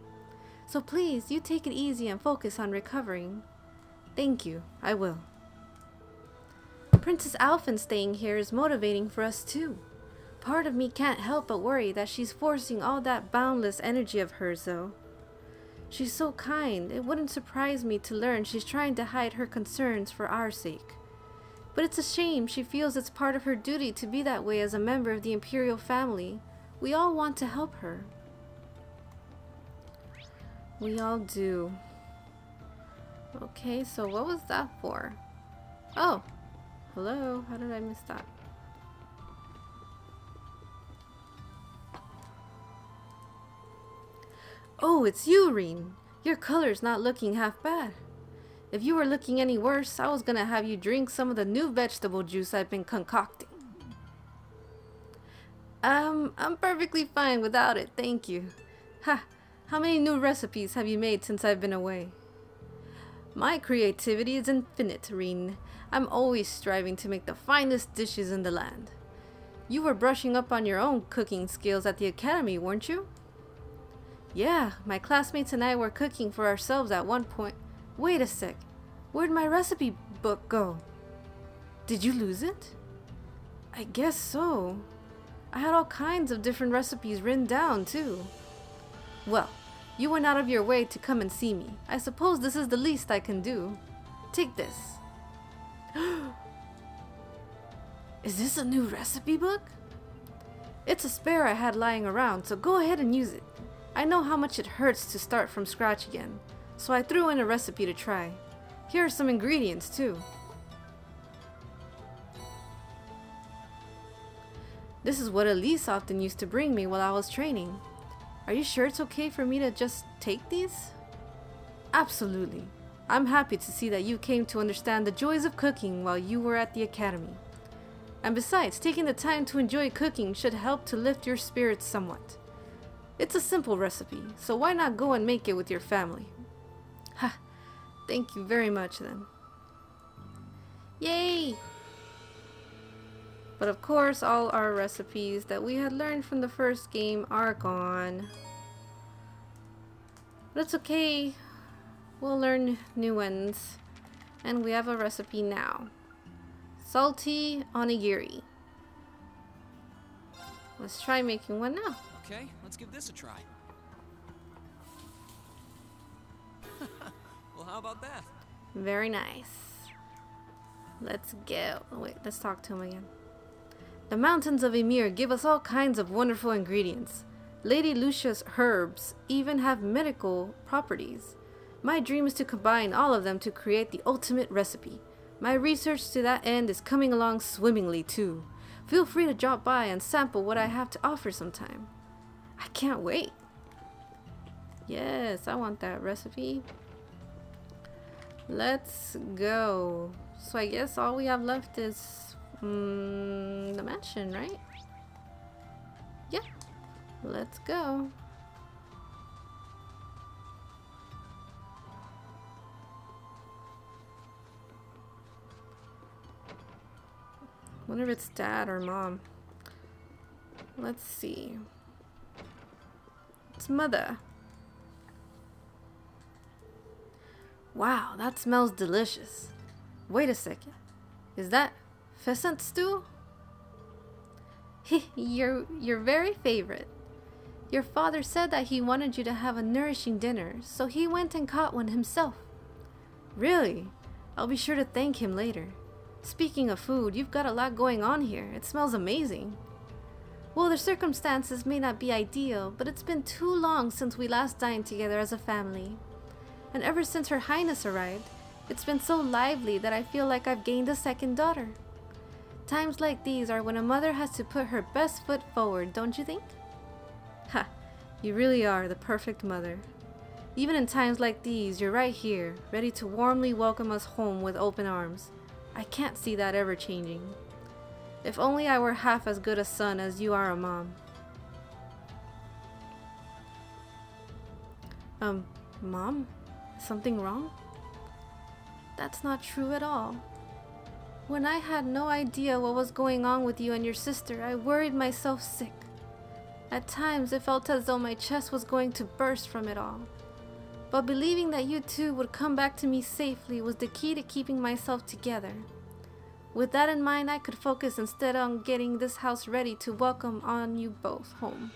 A: So please, you take it easy and focus on recovering. Thank you, I will. Princess Alphen staying here is motivating for us too. Part of me can't help but worry that she's forcing all that boundless energy of hers though. She's so kind, it wouldn't surprise me to learn she's trying to hide her concerns for our sake. But it's a shame she feels it's part of her duty to be that way as a member of the Imperial family. We all want to help her. We all do. Okay, so what was that for? Oh, hello, how did I miss that? Oh, it's you, Reen. Your color's not looking half bad. If you were looking any worse, I was gonna have you drink some of the new vegetable juice I've been concocting. I'm perfectly fine without it, thank you. Ha! How many new recipes have you made since I've been away? My creativity is infinite, Reen. I'm always striving to make the finest dishes in the land. You were brushing up on your own cooking skills at the academy, weren't you? Yeah, my classmates and I were cooking for ourselves at one point. Wait a sec. Where'd my recipe book go? Did you lose it? I guess so. I had all kinds of different recipes written down, too. Well, you went out of your way to come and see me. I suppose this is the least I can do. Take this. Is this a new recipe book? It's a spare I had lying around, so go ahead and use it. I know how much it hurts to start from scratch again, so I threw in a recipe to try. Here are some ingredients, too. This is what Elise often used to bring me while I was training. Are you sure it's okay for me to just take these? Absolutely. I'm happy to see that you came to understand the joys of cooking while you were at the academy. And besides, taking the time to enjoy cooking should help to lift your spirits somewhat. It's a simple recipe, so why not go and make it with your family? Ha! Thank you very much then. Yay! But of course, all our recipes that we had learned from the first game are gone. But it's okay. We'll learn new ones. And we have a recipe now. Salty onigiri. Let's try making one now.
B: Okay, let's give this a try. Well, how about that?
A: Very nice. Let's go. Oh, wait, let's talk to him again. The mountains of Ymir give us all kinds of wonderful ingredients. Lady Lucia's herbs even have medical properties. My dream is to combine all of them to create the ultimate recipe. My research to that end is coming along swimmingly too. Feel free to drop by and sample what I have to offer sometime. I can't wait. Yes, I want that recipe. Let's go. So I guess all we have left is the mansion, right? Yeah. Let's go. Wonder if it's dad or mom. Let's see. It's mother. Wow, that smells delicious. Wait a second. Is that pheasant stew? Your very favorite. Your father said that he wanted you to have a nourishing dinner, so he went and caught one himself. Really? I'll be sure to thank him later. Speaking of food, you've got a lot going on here. It smells amazing. Well, the circumstances may not be ideal, but it's been too long since we last dined together as a family. And ever since Her Highness arrived, it's been so lively that I feel like I've gained a second daughter. Times like these are when a mother has to put her best foot forward, don't you think? Ha! You really are the perfect mother. Even in times like these, you're right here, ready to warmly welcome us home with open arms. I can't see that ever changing. If only I were half as good a son as you are a mom. Mom? Something wrong? That's not true at all. When I had no idea what was going on with you and your sister, I worried myself sick. At times, it felt as though my chest was going to burst from it all. But believing that you two would come back to me safely was the key to keeping myself together. With that in mind, I could focus instead on getting this house ready to welcome on you both home.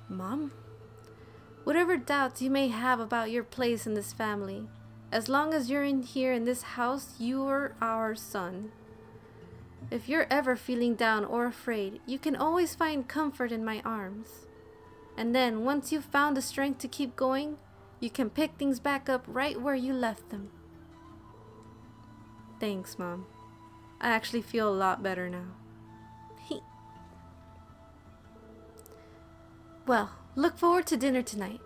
A: Mom? Whatever doubts you may have about your place in this family, as long as you're in here in this house, you're our son. If you're ever feeling down or afraid, you can always find comfort in my arms. And then, once you've found the strength to keep going, you can pick things back up right where you left them. Thanks, Mom. I actually feel a lot better now. Well, look forward to dinner tonight.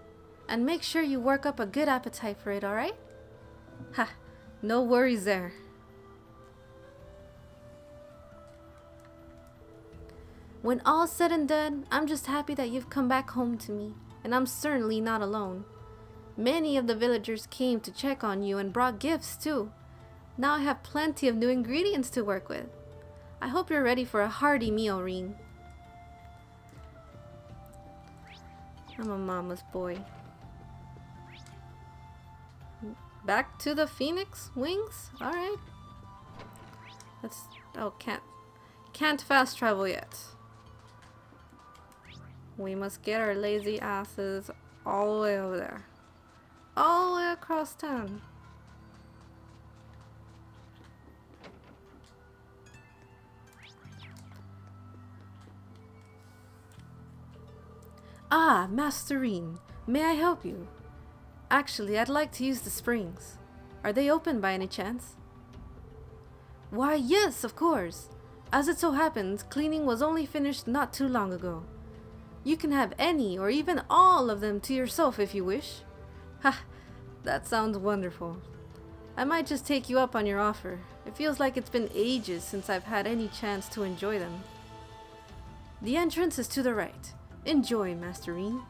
A: And make sure you work up a good appetite for it, alright? Ha! No worries there. When all's said and done, I'm just happy that you've come back home to me, and I'm certainly not alone. Many of the villagers came to check on you and brought gifts too. Now I have plenty of new ingredients to work with. I hope you're ready for a hearty meal, Reen. I'm a mama's boy. Back to the Phoenix Wings? Alright. Let's... oh, can't fast travel yet. We must get our lazy asses all the way over there. All the way across town. Ah, Master Reen, may I help you? Actually, I'd like to use the springs. Are they open by any chance? Why, yes, of course. As it so happens, cleaning was only finished not too long ago. You can have any or even all of them to yourself if you wish. Ha, that sounds wonderful. I might just take you up on your offer. It feels like it's been ages since I've had any chance to enjoy them. The entrance is to the right. Enjoy, Masterine.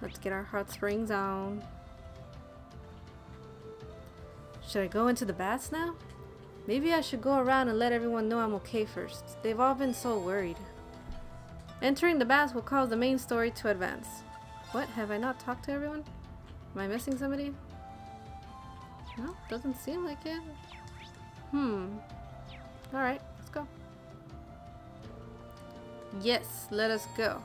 A: Let's get our hot springs on. Should I go into the baths now? Maybe I should go around and let everyone know I'm okay first. They've all been so worried. Entering the baths will cause the main story to advance. What? Have I not talked to everyone? Am I missing somebody? No, doesn't seem like it. Alright, let's go. Yes, let us go.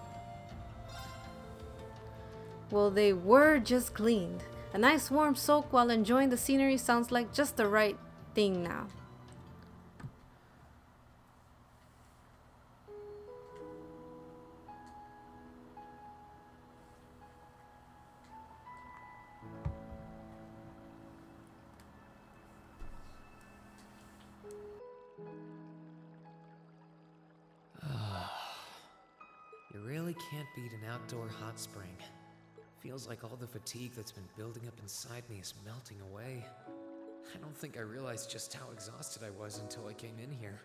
A: Well, they were just cleaned. A nice warm soak while enjoying the scenery sounds like just the right thing now.
B: You really can't beat an outdoor hot spring. Feels like all the fatigue that's been building up inside me is melting away. I don't think I realized just how exhausted I was until I came in here.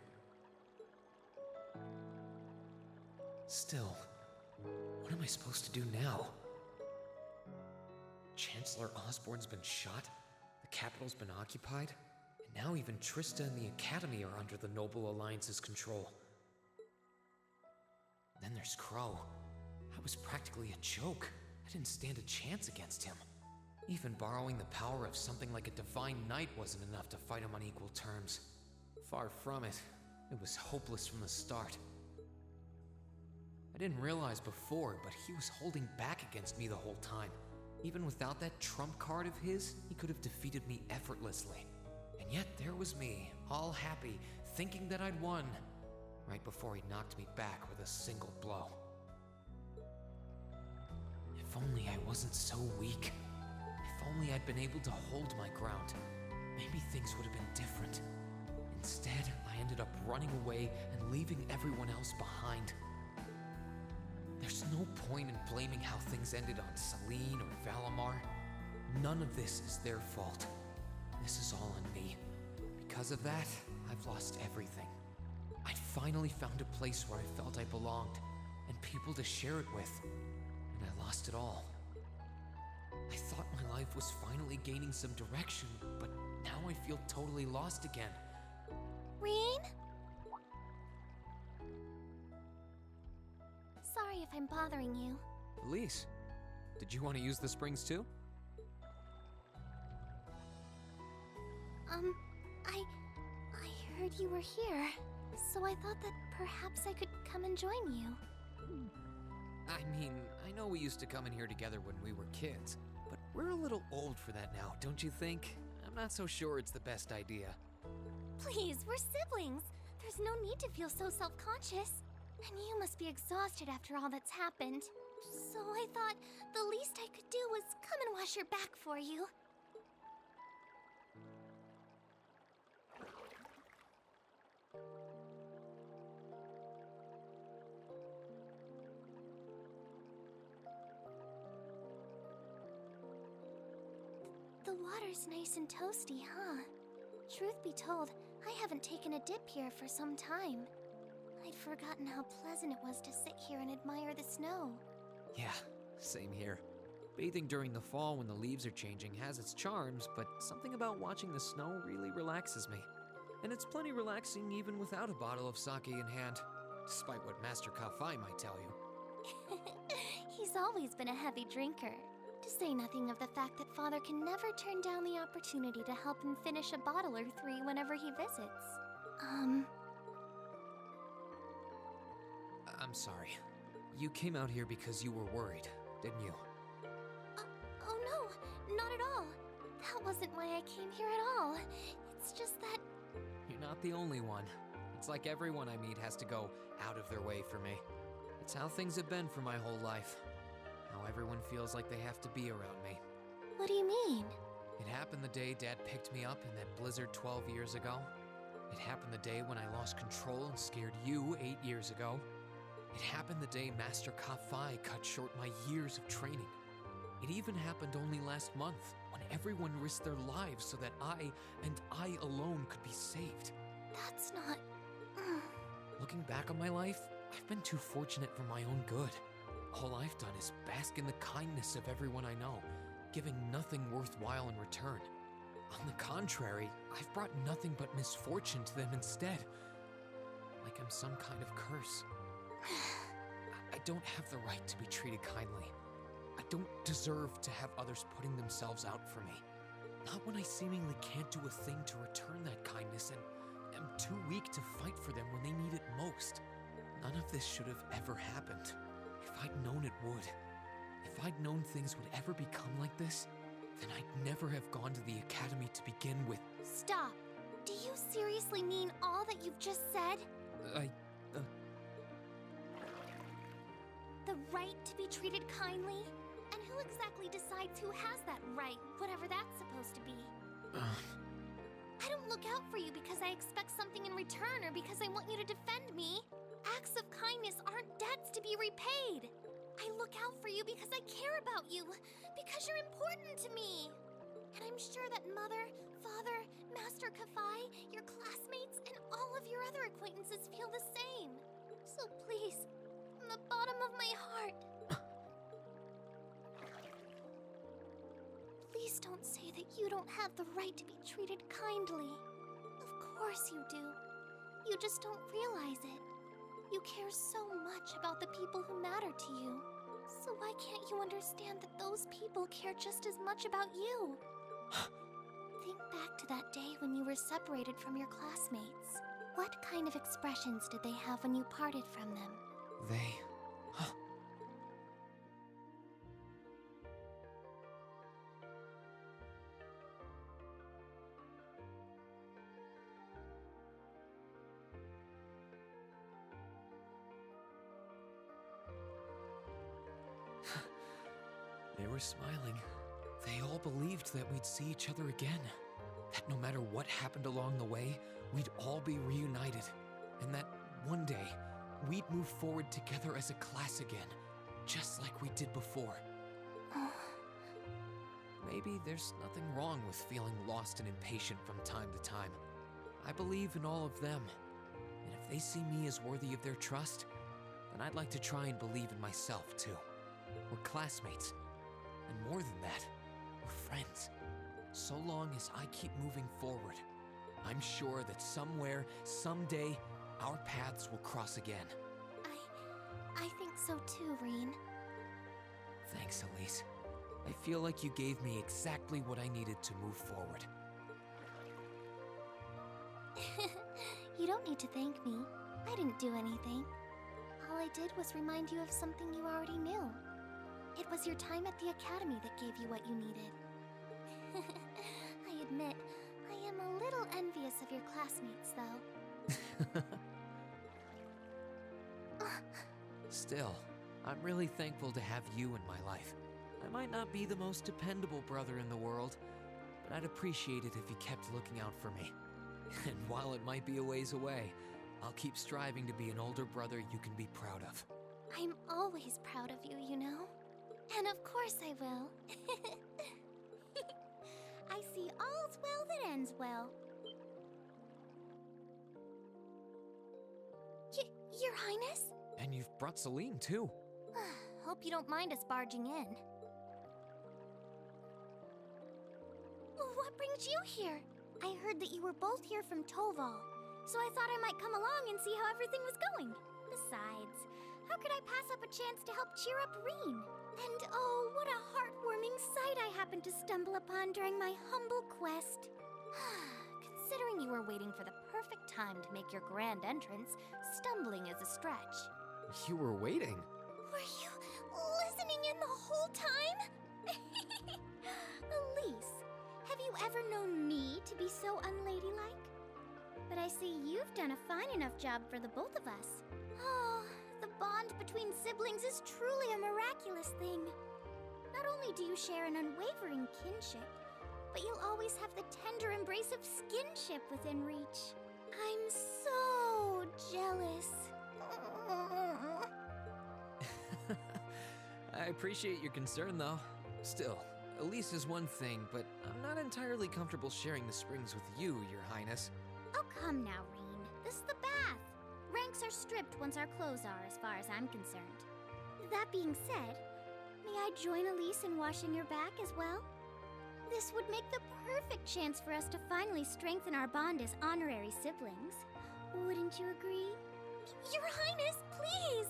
B: Still, what am I supposed to do now? Chancellor Osborne's been shot, the capital's been occupied, and now even Trista and the Academy are under the Noble Alliance's control. Then there's Crow. I was practically a joke. I didn't stand a chance against him. Even borrowing the power of something like a divine knight wasn't enough to fight him on equal terms. Far from it. It was hopeless from the start. I didn't realize before, but he was holding back against me the whole time. Even without that trump card of his, he could have defeated me effortlessly. And yet there was me, all happy, thinking that I'd won, right before he knocked me back with a single blow. If only I wasn't so weak. If only I'd been able to hold my ground. Maybe things would have been different. Instead, I ended up running away and leaving everyone else behind. There's no point in blaming how things ended on Celine or Valimar. None of this is their fault. This is all on me. Because of that, I've lost everything. I'd finally found a place where I felt I belonged, and people to share it with, and I lost it all. I thought my life was finally gaining some direction, but now I feel totally lost again.
C: Reen? Sorry if I'm bothering you.
B: Elise, did you want to use the springs too?
C: I heard you were here, so I thought that perhaps I could come and join you.
B: I mean, I know we used to come in here together when we were kids, but we're a little old for that now, don't you think? I'm not so sure it's the best idea.
C: Please, we're siblings. There's no need to feel so self-conscious. And you must be exhausted after all that's happened. So I thought the least I could do was come and wash your back for you. The water's nice and toasty, huh? Truth be told, I haven't taken a dip here for some time. I'd forgotten how pleasant it was to sit here and admire the snow.
B: Yeah, same here. Bathing during the fall when the leaves are changing has its charms, but something about watching the snow really relaxes me. And it's plenty relaxing even without a bottle of sake in hand, despite what Master Kafai might tell you.
C: He's always been a heavy drinker. To say nothing of the fact that Father can never turn down the opportunity to help him finish a bottle or three whenever he visits.
B: I'm sorry. You came out here because you were worried, didn't you?
C: Oh no, not at all. That wasn't why I came here at all. It's just that...
B: You're not the only one. It's like everyone I meet has to go out of their way for me. It's how things have been for my whole life. How everyone feels like they have to be around me.
C: What do you mean?
B: It happened the day Dad picked me up in that blizzard 12 years ago. It happened the day when I lost control and scared you 8 years ago. It happened the day Master Kafai cut short my years of training. It even happened only last month, when everyone risked their lives so that I, and I alone, could be saved.
C: That's not...
B: Looking back on my life, I've been too fortunate for my own good. All I've done is bask in the kindness of everyone I know, giving nothing worthwhile in return. On the contrary, I've brought nothing but misfortune to them instead. Like I'm some kind of curse. I don't have the right to be treated kindly. I don't deserve to have others putting themselves out for me. Not when I seemingly can't do a thing to return that kindness and am too weak to fight for them when they need it most. None of this should have ever happened. If I'd known it would, if I'd known things would ever become like this, then I'd never have gone to the academy to begin with.
C: Stop. Do you seriously mean all that you've just said? The right to be treated kindly? And who exactly decides who has that right, whatever that's supposed to be? I don't look out for you because I expect something in return or because I want you to defend me. Acts of kindness aren't debts to be repaid. I look out for you because I care about you, because you're important to me. And I'm sure that Mother, Father, Master Kafai, your classmates, and all of your other acquaintances feel the same. So please, from the bottom of my heart, please don't say that you don't have the right to be treated kindly. Of course you do. You just don't realize it. You care so much about the people who matter to you. So why can't you understand that those people care just as much about you? Think back to that day when you were separated from your classmates. What kind of expressions did they have when you parted from them?
B: They... They were smiling. They all believed that we'd see each other again. That no matter what happened along the way, we'd all be reunited. And that one day, we'd move forward together as a class again, just like we did before. Maybe there's nothing wrong with feeling lost and impatient from time to time. I believe in all of them. And if they see me as worthy of their trust, then I'd like to try and believe in myself too. We're classmates. And more than that, we're friends. So long as I keep moving forward, I'm sure that somewhere, someday, our paths will cross again.
C: I think so too, Reen.
B: Thanks, Elise. I feel like you gave me exactly what I needed to move forward.
C: You don't need to thank me. I didn't do anything. All I did was remind you of something you already knew. It was your time at the academy that gave you what you needed. I admit, I am a little envious of your classmates, though.
B: Still, I'm really thankful to have you in my life. I might not be the most dependable brother in the world, but I'd appreciate it if you kept looking out for me. And while it might be a ways away, I'll keep striving to be an older brother you can be proud of.
C: I'm always proud of you, you know? And of course I will. I see all's well that ends well. Your Highness?
B: And you've brought Celine, too.
C: Hope you don't mind us barging in. What brings you here? I heard that you were both here from Toval, so I thought I might come along and see how everything was going. Besides, how could I pass up a chance to help cheer up Reen? And oh, what a heartwarming sight I happened to stumble upon during my humble quest. Considering you were waiting for the perfect time to make your grand entrance, stumbling is a stretch.
B: You were waiting?
C: Were you listening in the whole time? Elise, have you ever known me to be so unladylike? But I see you've done a fine enough job for the both of us. Oh, the bond between siblings is truly a miraculous thing. Not only do you share an unwavering kinship, but you'll always have the tender embrace of skinship within reach. jealous.
B: I appreciate your concern, though. Still, Elise is one thing, but I'm not entirely comfortable sharing the springs with you, Your Highness.
C: Oh, come now, Reen. This is the bath. Ranks are stripped once our clothes are, as far as I'm concerned. That being said, may I join Elise in washing your back as well? This would make the perfect chance for us to finally strengthen our bond as honorary siblings. Wouldn't you agree? Your Highness, please!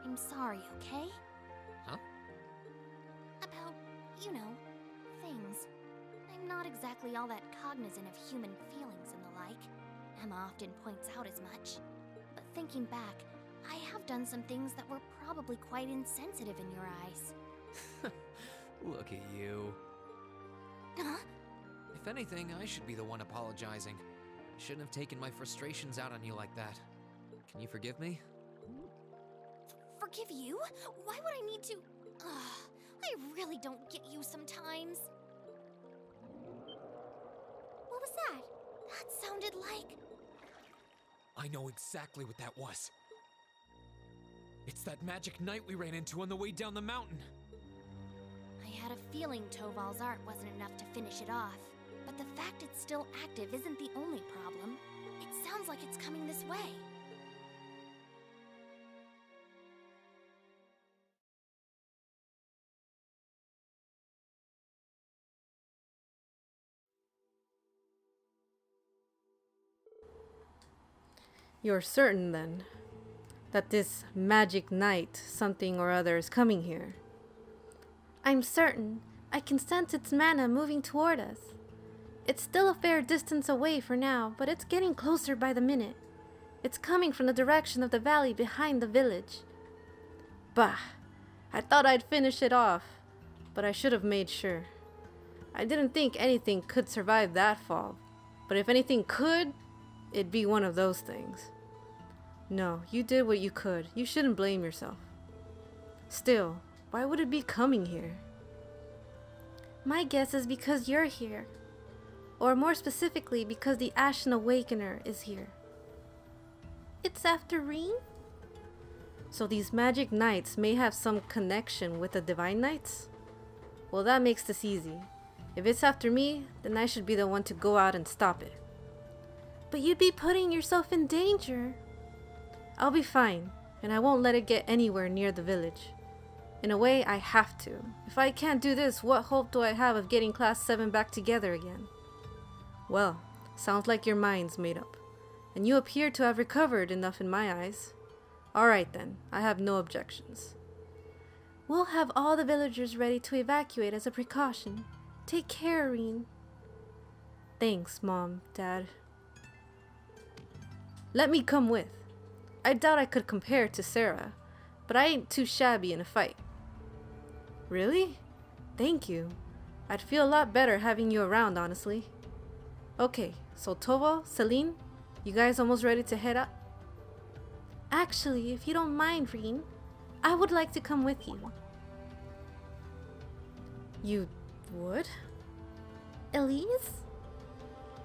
C: I'm sorry, okay?
B: Huh?
C: About, you know, things. I'm not exactly all that cognizant of human feelings and the like. Emma often points out as much. But thinking back, I have done some things that were probably quite insensitive in your eyes.
B: Look at you.
C: Huh?
B: If anything, I should be the one apologizing. I shouldn't have taken my frustrations out on you like that. Can you forgive me?
C: Forgive you? Why would I need to? I really don't get you sometimes. What was that? That sounded like...
B: I know exactly what that was. It's that magic knight we ran into on the way down the mountain.
C: I had a feeling Toval's art wasn't enough to finish it off. But the fact it's still active isn't the only problem. It sounds like it's coming this way.
A: You're certain, then, that this magic knight something or other is coming here?
E: I'm certain. I can sense its mana moving toward us. It's still a fair distance away for now, but it's getting closer by the minute. It's coming from the direction of the valley behind the village.
A: Bah! I thought I'd finish it off, but I should have made sure. I didn't think anything could survive that fall, but if anything could, it'd be one of those things. No, you did what you could. You shouldn't blame yourself. Still, why would it be coming here?
E: My guess is because you're here. Or more specifically, because the Ashen Awakener is here. It's after Reen?
A: So these magic knights may have some connection with the divine knights? Well, that makes this easy. If it's after me, then I should be the one to go out and stop it.
E: But you'd be putting yourself in danger.
A: I'll be fine, and I won't let it get anywhere near the village. In a way, I have to. If I can't do this, what hope do I have of getting Class 7 back together again? Well, sounds like your mind's made up, and you appear to have recovered enough in my eyes. Alright then, I have no objections.
E: We'll have all the villagers ready to evacuate as a precaution. Take care, Reen.
A: Thanks, Mom, Dad. Let me come with. I doubt I could compare to Sarah, but I ain't too shabby in a fight. Really? Thank you. I'd feel a lot better having you around, honestly. Okay, so Toval, Celine, you guys almost ready to head up?
E: Actually, if you don't mind, Reen, I would like to come with you.
A: You would?
E: Elise?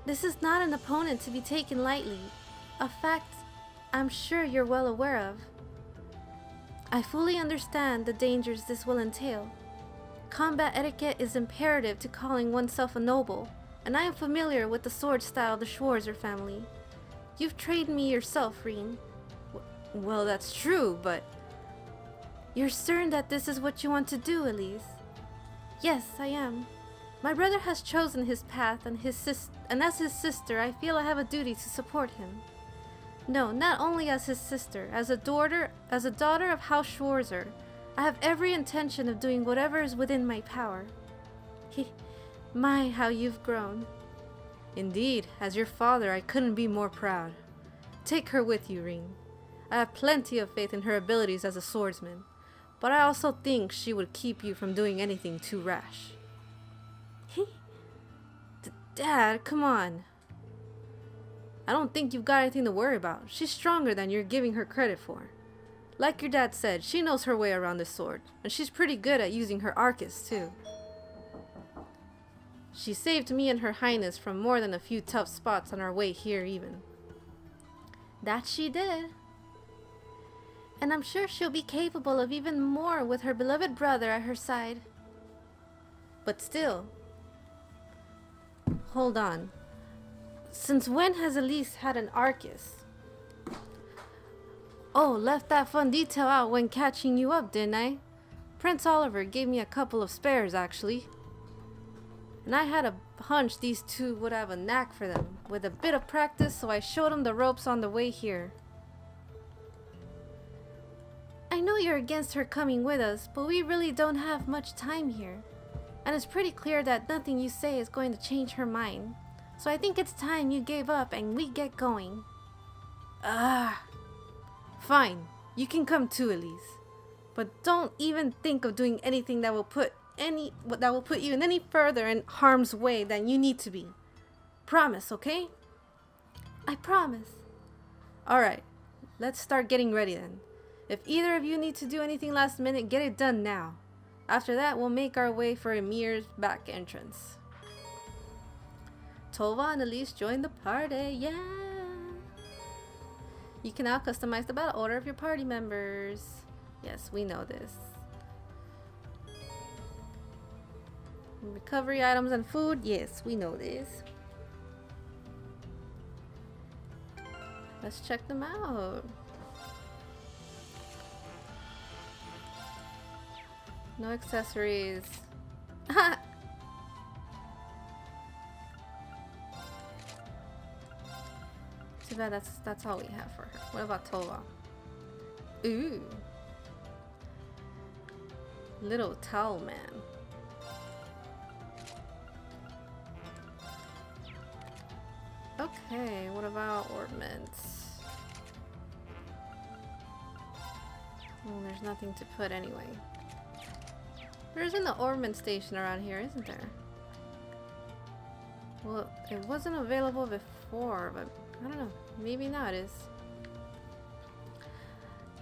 E: This is not an opponent to be taken lightly. A fact I'm sure you're well aware of. I fully understand the dangers this will entail. Combat etiquette is imperative to calling oneself a noble, and I am familiar with the sword style of the Schwarzer family. You've trained me yourself, Reen.
A: Well, that's true, but...
E: You're certain that this is what you want to do, Elise? Yes, I am. My brother has chosen his path, and as his sister, I feel I have a duty to support him. No, not only as his sister, as a daughter of House Schwarzer, I have every intention of doing whatever is within my power. My, how you've grown.
A: Indeed, as your father, I couldn't be more proud. Take her with you, Reen. I have plenty of faith in her abilities as a swordsman, but I also think she would keep you from doing anything too rash. Dad, come on. I don't think you've got anything to worry about. She's stronger than you're giving her credit for. Like your dad said, she knows her way around this sword, and she's pretty good at using her Arcus too. She saved me and her highness from more than a few tough spots on our way here even.
E: That she did. And I'm sure she'll be capable of even more with her beloved brother at her side.
A: But still, hold on. Since when has Elise had an Arcus? Oh, left that fun detail out when catching you up, didn't I? Prince Oliver gave me a couple of spares, actually. And I had a hunch these two would have a knack for them, with a bit of practice, so I showed them the ropes on the way here.
E: I know you're against her coming with us, but we really don't have much time here. And it's pretty clear that nothing you say is going to change her mind. So I think it's time you gave up and we get going.
A: Fine, you can come too, Elise. But don't even think of doing anything that will put you in any further in harm's way than you need to be. Promise, okay?
E: I promise.
A: Alright, let's start getting ready then. If either of you need to do anything last minute, get it done now. After that, we'll make our way for Emir's back entrance. Tova and Elise join the party, yeah! You can now customize the battle order of your party members. Yes, we know this. Recovery items and food, yes, we know this. Let's check them out. No accessories. Too bad that's all we have for her. What about Tova? Ooh. Little towel man. Okay, what about ornaments? Oh, there's nothing to put anyway. There isn't an ornament station around here, isn't there? Well, it wasn't available before, but I don't know. Maybe now it is.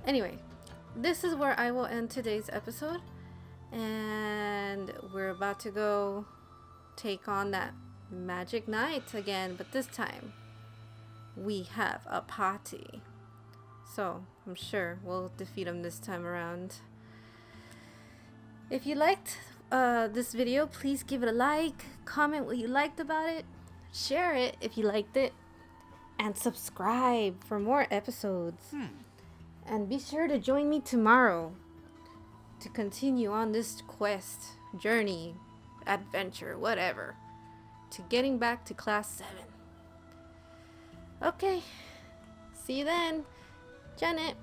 A: Anyway, this is where I will end today's episode. And we're about to go take on that magic knight again, but this time we have a party. So I'm sure we'll defeat him this time around. If you liked this video, please give it a like, comment what you liked about it, share it if you liked it, and subscribe for more episodes. And be sure to join me tomorrow to continue on this quest, journey, adventure, whatever, to getting back to class 7. Okay, see you then. Janet.